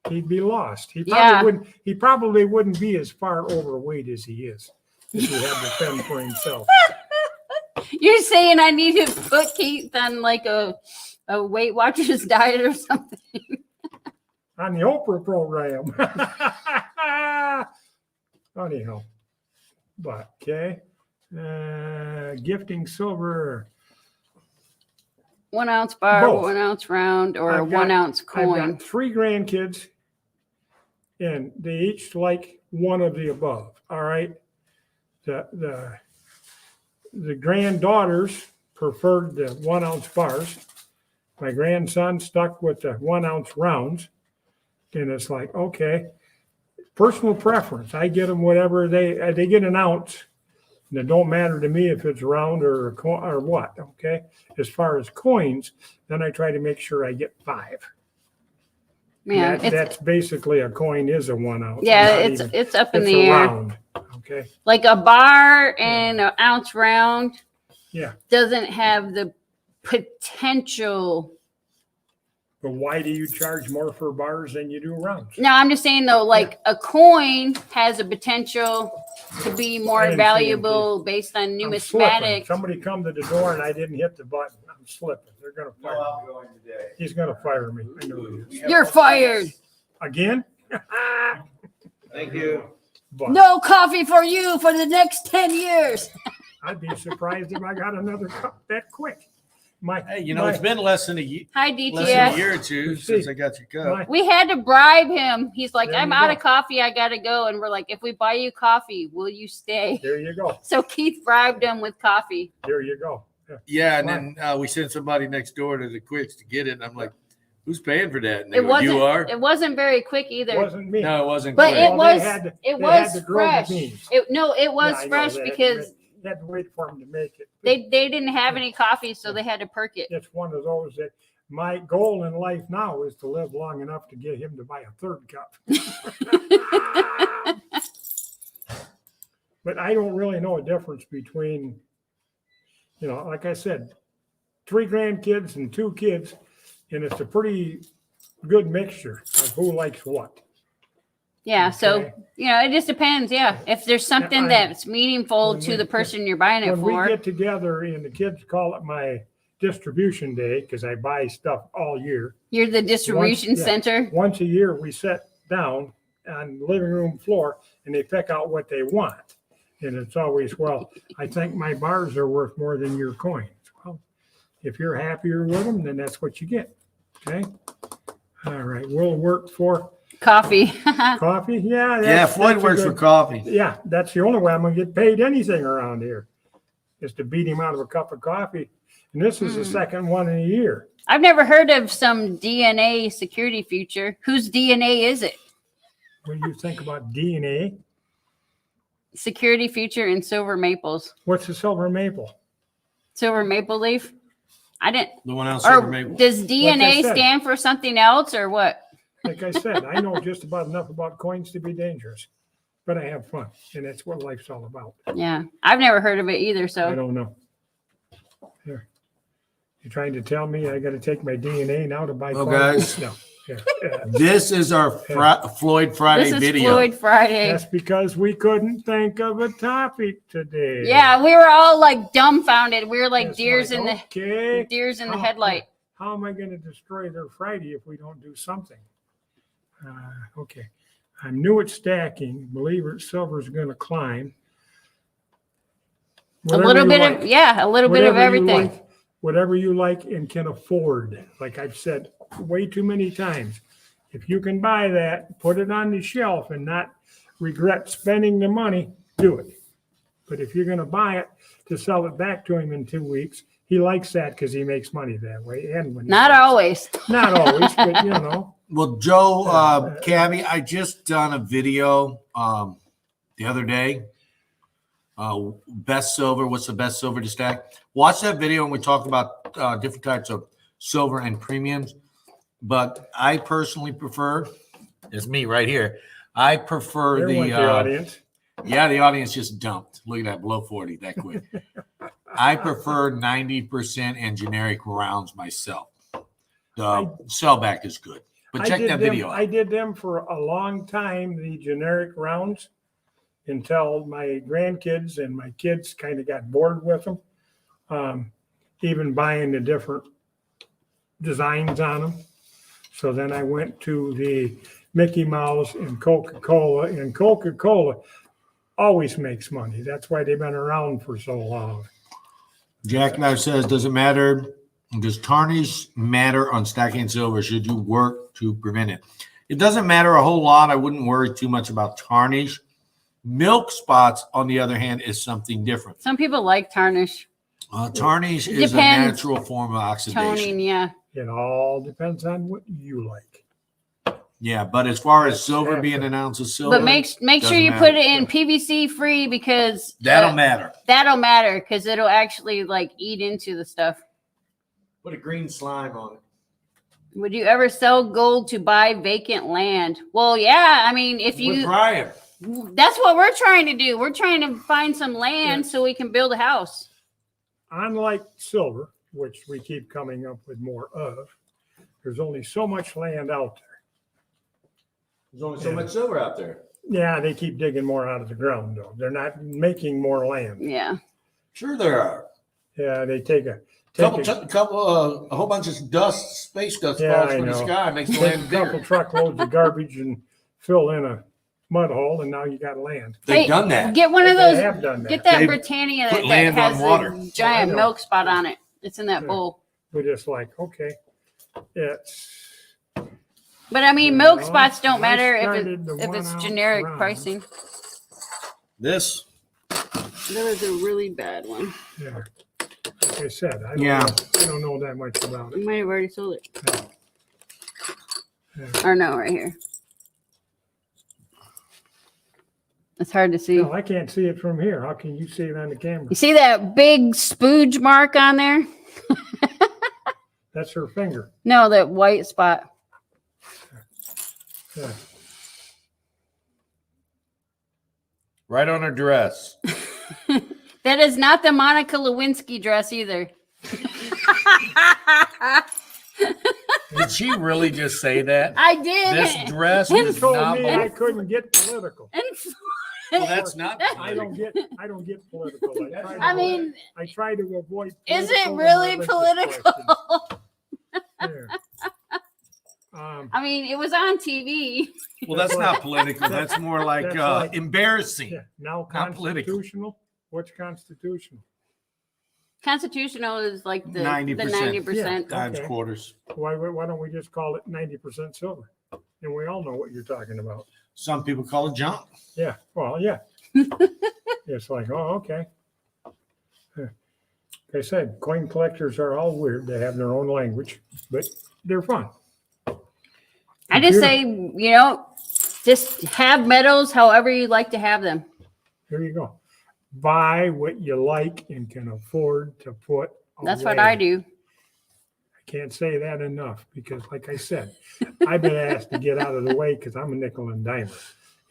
[SPEAKER 2] He'd be lost.
[SPEAKER 3] Yeah.
[SPEAKER 2] He probably wouldn't be as far overweight as he is if he had to fend for himself.
[SPEAKER 3] You're saying I need to put Keith on like a Weight Watchers diet or something?
[SPEAKER 2] On the Oprah program. Anyhow. But okay. Gifting silver.
[SPEAKER 3] 1 ounce bar,
[SPEAKER 2] Both.
[SPEAKER 3] 1 ounce round, or a
[SPEAKER 2] I've got-
[SPEAKER 3] 1 ounce
[SPEAKER 2] I've
[SPEAKER 3] coin.
[SPEAKER 2] got 3 grandkids, and they each like one of the above. All right. The granddaughters preferred the 1 ounce bars. My grandson stuck with the 1 ounce rounds. And it's like, okay, personal preference. I get them whatever they get an ounce. And it don't matter to me if it's round or or what. Okay. As far as coins, then I try to make sure I get 5.
[SPEAKER 3] Man,
[SPEAKER 2] That's basically a coin is a 1 ounce.
[SPEAKER 3] yeah,
[SPEAKER 2] Not even-
[SPEAKER 3] it's up in
[SPEAKER 2] it's
[SPEAKER 3] the
[SPEAKER 2] a
[SPEAKER 3] air.
[SPEAKER 2] round. Okay.
[SPEAKER 3] Like a bar and an ounce round
[SPEAKER 2] Yeah.
[SPEAKER 3] doesn't have the potential.
[SPEAKER 2] But why do you charge more for bars than you do rounds?
[SPEAKER 3] No, I'm just saying though, like a coin has a potential to be
[SPEAKER 2] I
[SPEAKER 3] more
[SPEAKER 2] didn't see
[SPEAKER 3] valuable based on
[SPEAKER 2] I'm slipping.
[SPEAKER 3] numismatic.
[SPEAKER 2] Somebody come to the door and I didn't hit the button. I'm slipping. They're gonna fire me. He's gonna fire me. I know he is.
[SPEAKER 3] You're fired.
[SPEAKER 2] Again?
[SPEAKER 5] Thank you.
[SPEAKER 2] But
[SPEAKER 3] No coffee for you for the next 10 years.
[SPEAKER 2] I'd be surprised if I got another cup that quick.
[SPEAKER 5] Hey, it's been less than a year,
[SPEAKER 3] Hi,
[SPEAKER 5] less than a
[SPEAKER 3] DTS.
[SPEAKER 5] year or two
[SPEAKER 2] You
[SPEAKER 5] since
[SPEAKER 2] see,
[SPEAKER 5] I got your cup.
[SPEAKER 3] We had to bribe him. He's like,
[SPEAKER 2] There
[SPEAKER 3] I'm
[SPEAKER 2] you
[SPEAKER 3] out
[SPEAKER 2] go.
[SPEAKER 3] of coffee. I got to go. And we're like, if we buy you coffee, will you stay?
[SPEAKER 2] There you go.
[SPEAKER 3] So Keith bribed him with coffee.
[SPEAKER 2] There you go. Yeah.
[SPEAKER 5] Yeah, and then we sent somebody next door to the Quicks to get it. And I'm like, who's paying for that? And they
[SPEAKER 3] It
[SPEAKER 5] go,
[SPEAKER 3] wasn't.
[SPEAKER 5] you are?
[SPEAKER 3] It wasn't very quick either.
[SPEAKER 2] Wasn't me.
[SPEAKER 5] No, it wasn't.
[SPEAKER 3] But
[SPEAKER 5] quick.
[SPEAKER 3] it
[SPEAKER 2] Well,
[SPEAKER 3] was.
[SPEAKER 2] they had to-
[SPEAKER 3] It
[SPEAKER 2] they had
[SPEAKER 3] was
[SPEAKER 2] to grow the
[SPEAKER 3] fresh.
[SPEAKER 2] beans.
[SPEAKER 3] It was
[SPEAKER 2] Yeah, I know.
[SPEAKER 3] fresh
[SPEAKER 2] They had to
[SPEAKER 3] because
[SPEAKER 2] wait- you had to wait for them to make it.
[SPEAKER 3] they didn't have any coffee, so they had to perk it.
[SPEAKER 2] It's one of those that my goal in life now is to live long enough to get him to buy a 3rd cup. But I don't really know a difference between, like I said, 3 grandkids and 2 kids, and it's a pretty good mixture of who likes what.
[SPEAKER 3] Yeah. So,
[SPEAKER 2] Okay.
[SPEAKER 3] it just depends. Yeah. If there's something that's meaningful
[SPEAKER 2] when
[SPEAKER 3] to
[SPEAKER 2] we-
[SPEAKER 3] the person you're buying it
[SPEAKER 2] When we
[SPEAKER 3] for.
[SPEAKER 2] get together, and the kids call it my distribution day, because I buy stuff all year.
[SPEAKER 3] You're the distribution
[SPEAKER 2] yeah.
[SPEAKER 3] center.
[SPEAKER 2] Once a year, we sit down on the living room floor and they pick out what they want. And it's always, well, I think my bars are worth more than your coins. Well, if you're happier with them, then that's what you get. Okay. All right. We'll work for
[SPEAKER 3] Coffee.
[SPEAKER 2] coffee. Yeah.
[SPEAKER 5] Yeah, Floyd
[SPEAKER 2] that's a
[SPEAKER 5] works for
[SPEAKER 2] good-
[SPEAKER 5] coffee.
[SPEAKER 2] Yeah. That's the only way I'm going to get paid anything around here is to beat him out of a cup of coffee. And this is the second one in a year.
[SPEAKER 3] I've never heard of some DNA security feature. Whose DNA is it?
[SPEAKER 2] When you think about DNA,
[SPEAKER 3] Security feature in silver maples.
[SPEAKER 2] what's the silver maple?
[SPEAKER 3] Silver maple leaf? I didn't.
[SPEAKER 5] The one else.
[SPEAKER 3] Or
[SPEAKER 5] Maple.
[SPEAKER 3] does
[SPEAKER 2] Like I
[SPEAKER 3] DNA
[SPEAKER 2] said.
[SPEAKER 3] stand for something else or what?
[SPEAKER 2] Like I said, I know just about enough about coins to be dangerous, but I have fun, and that's what life's all about.
[SPEAKER 3] Yeah. I've never heard of it either.
[SPEAKER 2] I
[SPEAKER 3] So
[SPEAKER 2] don't know. Here. You're trying to tell me I got to take my DNA now to buy
[SPEAKER 5] Well,
[SPEAKER 2] coins?
[SPEAKER 5] guys.
[SPEAKER 2] No. Yeah.
[SPEAKER 5] This is our Floyd Friday
[SPEAKER 3] this is
[SPEAKER 5] video.
[SPEAKER 3] Floyd Friday.
[SPEAKER 2] That's because we couldn't think of a topic today.
[SPEAKER 3] Yeah, we were all like dumbfounded. We were like
[SPEAKER 2] It's
[SPEAKER 3] deers
[SPEAKER 2] like,
[SPEAKER 3] in the
[SPEAKER 2] okay,
[SPEAKER 3] deers in the
[SPEAKER 2] how-
[SPEAKER 3] headlight.
[SPEAKER 2] How am I going to destroy their Friday if we don't do something? Okay. I'm new at stacking. Believe it, silver's going to climb.
[SPEAKER 3] A little bit of a little bit of
[SPEAKER 2] Whatever you
[SPEAKER 3] everything.
[SPEAKER 2] like, whatever you like and can afford. Like I've said way too many times, if you can buy that, put it on the shelf and not regret spending the money, do it. But if you're going to buy it to sell it back to him in 2 weeks, he likes that because he makes money that way. And when he
[SPEAKER 3] Not
[SPEAKER 2] sells.
[SPEAKER 3] always.
[SPEAKER 2] Not always, but you know.
[SPEAKER 5] Well, Joe, Cabby, I just done a video the other day. Best silver. What's the best silver to stack? Watch that video and we talked about different types of silver and premiums. But I personally prefer, it's me right here. I prefer
[SPEAKER 2] There went
[SPEAKER 5] the
[SPEAKER 2] the audience.
[SPEAKER 5] yeah, the audience just dumped. Look at that, below 40 that quick. I prefer 90% and generic rounds myself. The sellback is good. But check that video out.
[SPEAKER 2] I did them for a long time, the generic rounds, until my grandkids and my kids kind of got bored with them, even buying the different designs on them. So then I went to the Mickey Mouse and Coca-Cola always makes money. That's why they've been around for so long.
[SPEAKER 5] Jackknife says, does it matter? Does tarnish matter on stacking silver? Should you work to prevent it? It doesn't matter a whole lot. I wouldn't worry too much about tarnish. Milk spots, on the other hand, is something different.
[SPEAKER 3] Some people like tarnish.
[SPEAKER 5] Tarnish
[SPEAKER 3] It
[SPEAKER 5] is a
[SPEAKER 3] depends.
[SPEAKER 5] natural form of oxidation.
[SPEAKER 3] Toning, yeah.
[SPEAKER 2] It all depends on what you like.
[SPEAKER 5] Yeah, but as far as silver being an ounce of silver,
[SPEAKER 3] But make sure
[SPEAKER 5] doesn't
[SPEAKER 3] you
[SPEAKER 5] matter.
[SPEAKER 3] put it in PVC free because
[SPEAKER 5] That'll matter.
[SPEAKER 3] that'll matter because it'll actually like eat into the stuff.
[SPEAKER 5] Put a green slime on it.
[SPEAKER 3] Would you ever sell gold to buy vacant land? Well, yeah. I mean, if
[SPEAKER 5] With
[SPEAKER 3] you,
[SPEAKER 5] Brian.
[SPEAKER 3] that's what we're trying to do. We're trying to find some land so we can build a house.
[SPEAKER 2] Unlike silver, which we keep coming up with more of, there's only so much land out there.
[SPEAKER 5] There's only so much silver out there.
[SPEAKER 2] Yeah, they keep digging more out of the ground, though. They're not making more land.
[SPEAKER 3] Yeah.
[SPEAKER 5] Sure, there are.
[SPEAKER 2] Yeah, they take a
[SPEAKER 5] A whole bunch of dust, space dust
[SPEAKER 2] Yeah,
[SPEAKER 5] falls
[SPEAKER 2] I
[SPEAKER 5] from the
[SPEAKER 2] know.
[SPEAKER 5] sky, makes the
[SPEAKER 2] take
[SPEAKER 5] land
[SPEAKER 2] a couple
[SPEAKER 5] bigger.
[SPEAKER 2] truckloads of garbage and fill in a mud hole, and now you got land.
[SPEAKER 5] They've
[SPEAKER 3] Hey,
[SPEAKER 5] done that.
[SPEAKER 3] Get one of
[SPEAKER 2] They
[SPEAKER 3] those.
[SPEAKER 2] have done that.
[SPEAKER 3] Get that
[SPEAKER 5] They
[SPEAKER 3] Britannia
[SPEAKER 5] put
[SPEAKER 3] that
[SPEAKER 5] land
[SPEAKER 3] has
[SPEAKER 5] on water.
[SPEAKER 3] a giant
[SPEAKER 2] I know.
[SPEAKER 3] milk spot on it. It's in that
[SPEAKER 2] Yeah.
[SPEAKER 3] bowl.
[SPEAKER 2] We're just like, okay, it's.
[SPEAKER 3] But I mean, milk
[SPEAKER 2] Well,
[SPEAKER 3] spots don't
[SPEAKER 2] I
[SPEAKER 3] matter
[SPEAKER 2] started the
[SPEAKER 3] if it's
[SPEAKER 2] 1 ounce
[SPEAKER 3] generic
[SPEAKER 2] round.
[SPEAKER 3] pricing.
[SPEAKER 5] This,
[SPEAKER 3] That was a really bad one.
[SPEAKER 2] Yeah. Like I said, I don't know that much about
[SPEAKER 3] I
[SPEAKER 2] it.
[SPEAKER 3] might have already sold it.
[SPEAKER 2] Yeah.
[SPEAKER 3] Or no, right here. It's hard to see.
[SPEAKER 2] No, I can't see it from here. How can you see it on the camera?
[SPEAKER 3] You see that big spooge mark on there?
[SPEAKER 2] That's her finger.
[SPEAKER 3] No, that white spot.
[SPEAKER 2] Yeah.
[SPEAKER 5] right on her dress.
[SPEAKER 3] That is not the Monica Lewinsky dress either.
[SPEAKER 1] Did she really just say that?
[SPEAKER 3] I did.
[SPEAKER 1] This dress
[SPEAKER 2] You
[SPEAKER 1] does
[SPEAKER 2] told
[SPEAKER 1] not
[SPEAKER 2] me I
[SPEAKER 1] belong.
[SPEAKER 2] couldn't get political.
[SPEAKER 1] Well, that's not.
[SPEAKER 2] I don't get political. I try to avoid.
[SPEAKER 3] is it
[SPEAKER 2] political
[SPEAKER 3] really
[SPEAKER 2] and religious
[SPEAKER 3] political?
[SPEAKER 2] questions. There.
[SPEAKER 3] I mean, it was on TV.
[SPEAKER 1] Well, that's not political. That's more like
[SPEAKER 2] That's like-
[SPEAKER 1] embarrassing.
[SPEAKER 2] Yeah, now
[SPEAKER 1] Not political.
[SPEAKER 2] constitutional. What's constitutional?
[SPEAKER 3] Constitutional is like the
[SPEAKER 1] 90%.
[SPEAKER 3] 90%.
[SPEAKER 1] Times
[SPEAKER 2] Okay.
[SPEAKER 1] quarters.
[SPEAKER 2] Why don't we just call it 90% silver? And we all know what you're talking about.
[SPEAKER 1] Some people call it junk.
[SPEAKER 2] Yeah, well, yeah. It's like, oh, okay. Like I said, coin collectors are all weird. They have their own language, but they're fun.
[SPEAKER 3] I just
[SPEAKER 2] Computer-
[SPEAKER 3] say, just have medals however you like to have them.
[SPEAKER 2] Here you go. Buy what you like and can afford to put
[SPEAKER 3] That's what
[SPEAKER 2] away.
[SPEAKER 3] I do.
[SPEAKER 2] I can't say that enough because, like I said, I've been asked to get out of the way because I'm a nickel and dimer,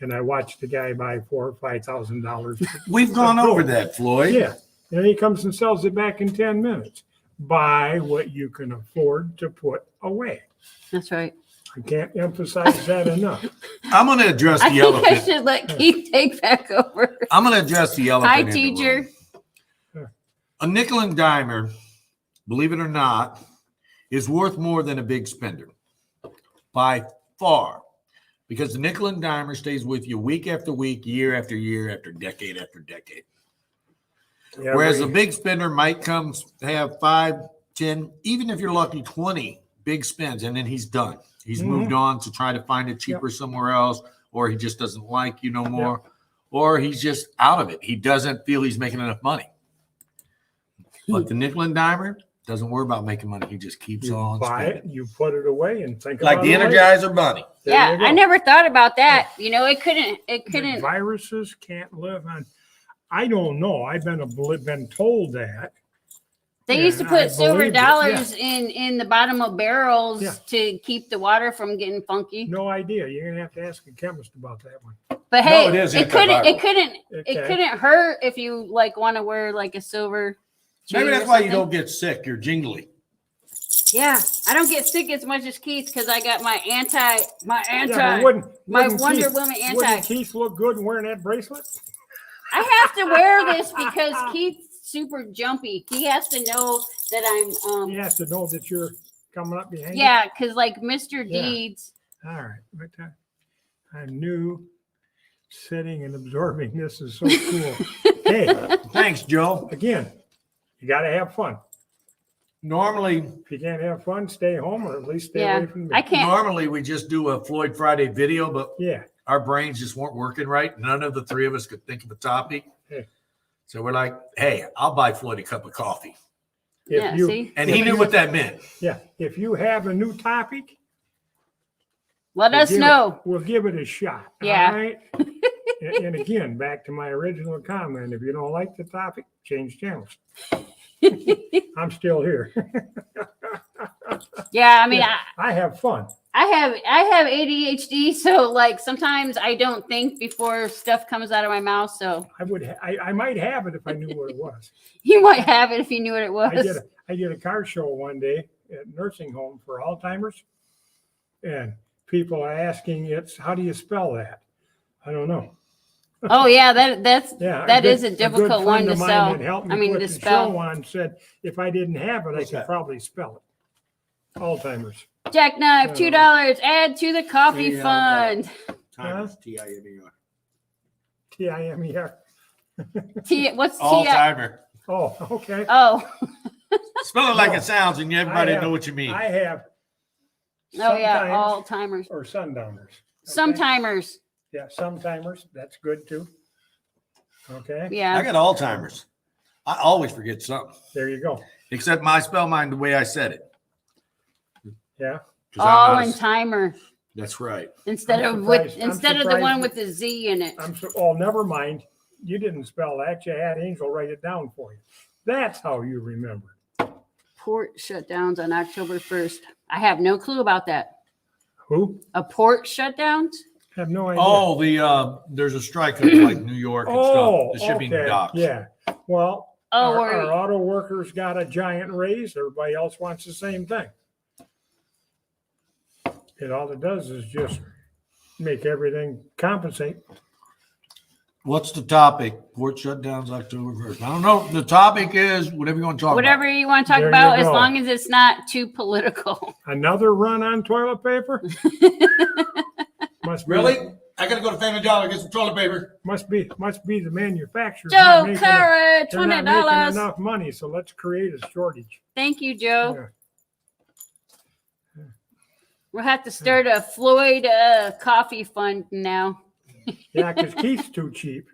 [SPEAKER 2] and I watched the guy buy $4,000 or $5,000.
[SPEAKER 1] We've gone over that, Floyd.
[SPEAKER 2] Yeah, and he comes and sells it back in 10 minutes. Buy what you can afford to put away.
[SPEAKER 3] That's right.
[SPEAKER 2] I can't emphasize that enough.
[SPEAKER 1] I'm going to address
[SPEAKER 3] I
[SPEAKER 1] the
[SPEAKER 3] think I
[SPEAKER 1] elephant.
[SPEAKER 3] should let Keith take back over.
[SPEAKER 1] I'm going to address the elephant.
[SPEAKER 3] Hi,
[SPEAKER 1] in the
[SPEAKER 3] teacher.
[SPEAKER 1] room. A nickel and dimer, believe it or not, is worth more than a big spender by far, because the nickel and dimer stays with you week after week, year after year, after decade.
[SPEAKER 2] Yeah,
[SPEAKER 1] Whereas
[SPEAKER 2] we-
[SPEAKER 1] a big spender might come have 5, 10, even if you're lucky, 20 big spends, and then he's done. He's
[SPEAKER 2] Mhm.
[SPEAKER 1] moved on to try to find it cheaper somewhere else, or he just doesn't like you no more, or he's just out of it. He doesn't feel he's making enough money. But the nickel and dimer doesn't worry about making money. He just keeps
[SPEAKER 2] you
[SPEAKER 1] on
[SPEAKER 2] buy
[SPEAKER 1] spending.
[SPEAKER 2] it, you put it away, and think
[SPEAKER 1] Like
[SPEAKER 2] about
[SPEAKER 1] the
[SPEAKER 2] it later.
[SPEAKER 1] Energizer Bunny.
[SPEAKER 2] There
[SPEAKER 3] Yeah,
[SPEAKER 2] you go.
[SPEAKER 3] I never thought about that. You know, it
[SPEAKER 2] The
[SPEAKER 3] couldn't.
[SPEAKER 2] viruses can't live on. I don't know. I've been told that.
[SPEAKER 3] They
[SPEAKER 2] Yeah,
[SPEAKER 3] used to
[SPEAKER 2] I
[SPEAKER 3] put silver
[SPEAKER 2] believe it,
[SPEAKER 3] dollars in the bottom of barrels
[SPEAKER 2] Yeah.
[SPEAKER 3] to keep the water from getting funky.
[SPEAKER 2] No idea. You're gonna have to ask a chemist about that one.
[SPEAKER 3] But
[SPEAKER 1] No,
[SPEAKER 3] hey,
[SPEAKER 1] it is
[SPEAKER 3] it couldn't
[SPEAKER 1] antiviral.
[SPEAKER 2] Okay.
[SPEAKER 3] hurt if you like want to wear like a silver.
[SPEAKER 1] Maybe
[SPEAKER 3] chain
[SPEAKER 1] that's
[SPEAKER 3] or
[SPEAKER 1] why you
[SPEAKER 3] something.
[SPEAKER 1] don't get sick. You're jingly.
[SPEAKER 3] Yeah, I don't get sick as much as Keith because I got my
[SPEAKER 2] Yeah, but
[SPEAKER 3] my
[SPEAKER 2] wouldn't
[SPEAKER 3] Wonder
[SPEAKER 2] Keith,
[SPEAKER 3] Woman anti.
[SPEAKER 2] Wouldn't Keith look good wearing that bracelet?
[SPEAKER 3] I have to wear this because Keith's super jumpy. He has to know that I'm
[SPEAKER 2] He has to know that you're coming up behind. him.
[SPEAKER 3] yeah, because like Mr.
[SPEAKER 2] Yeah.
[SPEAKER 3] Deeds.
[SPEAKER 2] All right. But I knew sitting and absorbing this is so cool. Hey,
[SPEAKER 1] Thanks, Joe.
[SPEAKER 2] again, you got to have fun.
[SPEAKER 1] Normally,
[SPEAKER 2] If you can't have fun, stay home or at least stay
[SPEAKER 3] Yeah,
[SPEAKER 2] away from me.
[SPEAKER 3] I can't.
[SPEAKER 1] normally we just do a Floyd Friday video, but
[SPEAKER 2] Yeah.
[SPEAKER 1] our brains just weren't working right. None of the three of us could think of a topic.
[SPEAKER 2] Hey.
[SPEAKER 1] So we're like, hey, I'll buy Floyd a cup of coffee.
[SPEAKER 2] If
[SPEAKER 3] Yeah,
[SPEAKER 2] you,
[SPEAKER 3] see?
[SPEAKER 1] And he knew what that meant.
[SPEAKER 2] yeah, if you have a new topic,
[SPEAKER 3] Let us
[SPEAKER 2] give it-
[SPEAKER 3] know.
[SPEAKER 2] we'll give it a shot.
[SPEAKER 3] Yeah.
[SPEAKER 2] All right. And again, back to my original comment, if you don't like the topic, change channels. I'm still here.
[SPEAKER 3] Yeah, I mean,
[SPEAKER 2] Yeah. I have fun.
[SPEAKER 3] I have ADHD, so like sometimes I don't think before stuff comes out of my mouth. So
[SPEAKER 2] I might have it if I knew what it was.
[SPEAKER 3] you might have it if you knew what it was.
[SPEAKER 2] I did a car show one day at a nursing home for Alzheimer's, and people are asking, "It's how do you spell that?" I don't know.
[SPEAKER 3] Oh yeah, that's
[SPEAKER 2] Yeah,
[SPEAKER 3] that is a
[SPEAKER 2] good
[SPEAKER 3] difficult one
[SPEAKER 2] friend
[SPEAKER 3] to
[SPEAKER 2] of mine
[SPEAKER 3] sell.
[SPEAKER 2] that helped me
[SPEAKER 3] I mean
[SPEAKER 2] put
[SPEAKER 3] to
[SPEAKER 2] the
[SPEAKER 3] spell.
[SPEAKER 2] show on said if I didn't have it,
[SPEAKER 1] What's
[SPEAKER 2] I could
[SPEAKER 1] that?
[SPEAKER 2] probably spell it. Alzheimer's.
[SPEAKER 3] Jackknife, $2. Add to the coffee
[SPEAKER 1] Yeah,
[SPEAKER 3] fund.
[SPEAKER 1] Timers, T-I-M-E-R.
[SPEAKER 2] Timer.
[SPEAKER 3] What's
[SPEAKER 1] All
[SPEAKER 3] T?
[SPEAKER 1] timer.
[SPEAKER 2] Oh, okay.
[SPEAKER 3] Oh,
[SPEAKER 1] Spell it like
[SPEAKER 2] No.
[SPEAKER 1] it sounds, and everybody
[SPEAKER 2] I have-
[SPEAKER 1] know what you mean.
[SPEAKER 2] I have.
[SPEAKER 3] oh yeah,
[SPEAKER 2] sometimes-
[SPEAKER 3] all timers.
[SPEAKER 2] or sundowners. Okay?
[SPEAKER 3] Some timers.
[SPEAKER 2] Yeah, sometimers. That's good too. Okay,
[SPEAKER 3] Yeah.
[SPEAKER 1] I got all timers. I always forget something,
[SPEAKER 2] there you go.
[SPEAKER 1] except I spell mine the way I said it.
[SPEAKER 2] Yeah,
[SPEAKER 1] 'Cause I'm
[SPEAKER 3] all
[SPEAKER 1] not
[SPEAKER 3] in
[SPEAKER 1] a-
[SPEAKER 3] timer
[SPEAKER 1] That's right.
[SPEAKER 3] instead
[SPEAKER 2] I'm
[SPEAKER 3] of with
[SPEAKER 2] surprised- I'm
[SPEAKER 3] instead of the one
[SPEAKER 2] surprised-
[SPEAKER 3] with the Z in it.
[SPEAKER 2] oh, never mind. You didn't spell that. You had Angel write it down for you. That's how you remember.
[SPEAKER 3] Port shutdowns on October 1st. I have no clue about that.
[SPEAKER 2] Who?
[SPEAKER 3] A port shutdowns?
[SPEAKER 2] Have no idea.
[SPEAKER 1] Oh, there's a strike in like New York and stuff. The shipping
[SPEAKER 2] okay.
[SPEAKER 1] docks.
[SPEAKER 2] Yeah. Well,
[SPEAKER 3] Oh,
[SPEAKER 2] our
[SPEAKER 3] or
[SPEAKER 2] auto workers got a giant raise. Everybody else wants the same thing. And all it does is just make everything compensate.
[SPEAKER 5] What's the topic? Port shutdowns October 1st. I don't know. The topic is whatever you want to talk
[SPEAKER 3] whatever
[SPEAKER 5] about.
[SPEAKER 3] you want to talk
[SPEAKER 2] There you
[SPEAKER 3] about, as
[SPEAKER 2] go.
[SPEAKER 3] long as it's not too political.
[SPEAKER 2] Another run on toilet paper? Must be,
[SPEAKER 5] I got to go to Family Dollar and get some toilet paper.
[SPEAKER 2] Must be the manufacturer.
[SPEAKER 3] Joe Curry,
[SPEAKER 2] They're not making
[SPEAKER 3] $20.
[SPEAKER 2] enough money, so let's create a shortage.
[SPEAKER 3] Thank you, Joe.
[SPEAKER 2] Yeah.
[SPEAKER 3] We'll have to start a Floyd coffee fund now.
[SPEAKER 2] Yeah, because Keith's too cheap.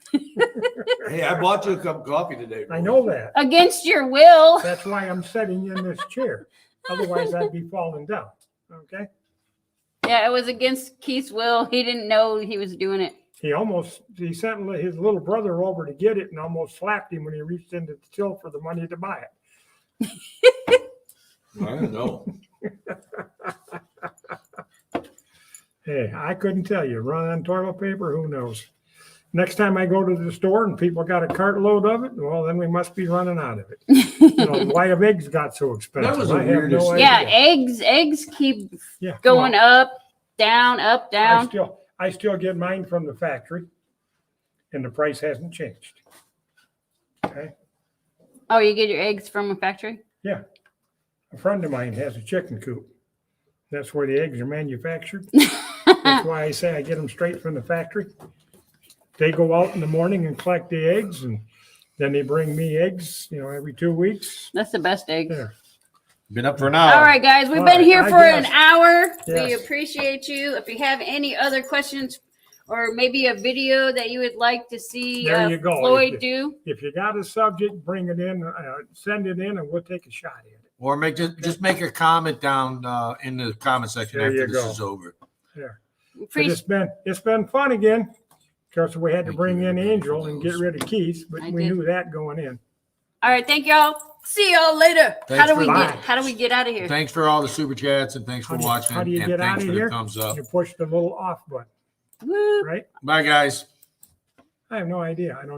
[SPEAKER 5] Hey, I bought you a cup of coffee today.
[SPEAKER 2] I know that.
[SPEAKER 3] Against your will.
[SPEAKER 2] That's why I'm sitting in this chair. Otherwise, I'd be falling down. Okay?
[SPEAKER 3] Yeah, it was against Keith's will. He didn't know he was doing it.
[SPEAKER 2] He sent his little brother over to get it and almost slapped him when he reached into the till for the money to buy it.
[SPEAKER 5] I don't know.
[SPEAKER 2] Hey, I couldn't tell you. Run on toilet paper, who knows? Next time I go to the store and people got a cartload of it, well, then we must be running out of it. Why have eggs got so expensive?
[SPEAKER 5] That was the
[SPEAKER 2] I have
[SPEAKER 5] weirdest
[SPEAKER 2] no
[SPEAKER 5] thing.
[SPEAKER 3] Yeah,
[SPEAKER 2] idea.
[SPEAKER 3] eggs keep
[SPEAKER 2] Yeah,
[SPEAKER 3] going
[SPEAKER 2] well,
[SPEAKER 3] up, down, up, down.
[SPEAKER 2] I still get mine from the factory, and the price hasn't changed. Okay,
[SPEAKER 3] Oh, you get your eggs from a factory?
[SPEAKER 2] yeah. A friend of mine has a chicken coop. That's where the eggs are manufactured. That's why I say I get them straight from the factory. They go out in the morning and collect the eggs, and then they bring me eggs, every 2 weeks.
[SPEAKER 3] That's the best eggs.
[SPEAKER 2] Yeah.
[SPEAKER 5] Been up for an hour.
[SPEAKER 3] All right, guys, we've
[SPEAKER 2] All
[SPEAKER 3] been
[SPEAKER 2] right,
[SPEAKER 3] here
[SPEAKER 2] I
[SPEAKER 3] for an
[SPEAKER 2] guess.
[SPEAKER 3] hour. We
[SPEAKER 2] Yes.
[SPEAKER 3] appreciate you. If you have any other questions or maybe a video that you would like to see
[SPEAKER 2] There you go.
[SPEAKER 3] Floyd do,
[SPEAKER 2] If you got a subject, bring it in, send it in, and we'll take a shot at it.
[SPEAKER 5] Or just make a comment down in the comment section
[SPEAKER 2] There
[SPEAKER 5] after
[SPEAKER 2] you
[SPEAKER 5] this
[SPEAKER 2] go.
[SPEAKER 5] is over.
[SPEAKER 2] But
[SPEAKER 3] appreciate.
[SPEAKER 2] it's been fun again. Of course, we had to
[SPEAKER 5] Thank
[SPEAKER 2] bring
[SPEAKER 5] you,
[SPEAKER 2] in
[SPEAKER 5] everybody,
[SPEAKER 2] Angel
[SPEAKER 5] for
[SPEAKER 2] and get
[SPEAKER 5] those.
[SPEAKER 2] rid of Keith, but
[SPEAKER 3] I
[SPEAKER 2] we
[SPEAKER 3] did.
[SPEAKER 2] knew that going in.
[SPEAKER 3] All right, thank y'all. See y'all later.
[SPEAKER 5] Thanks for
[SPEAKER 3] How do we get out of here?
[SPEAKER 5] Thanks for all the super chats and thanks for watching.
[SPEAKER 2] How do you
[SPEAKER 5] and
[SPEAKER 2] get out
[SPEAKER 5] thanks
[SPEAKER 2] of
[SPEAKER 5] for
[SPEAKER 2] here?
[SPEAKER 5] the thumbs up.
[SPEAKER 2] You push the little off button,
[SPEAKER 3] Woo.
[SPEAKER 2] right?
[SPEAKER 5] Bye, guys.
[SPEAKER 2] I have no idea. I don't.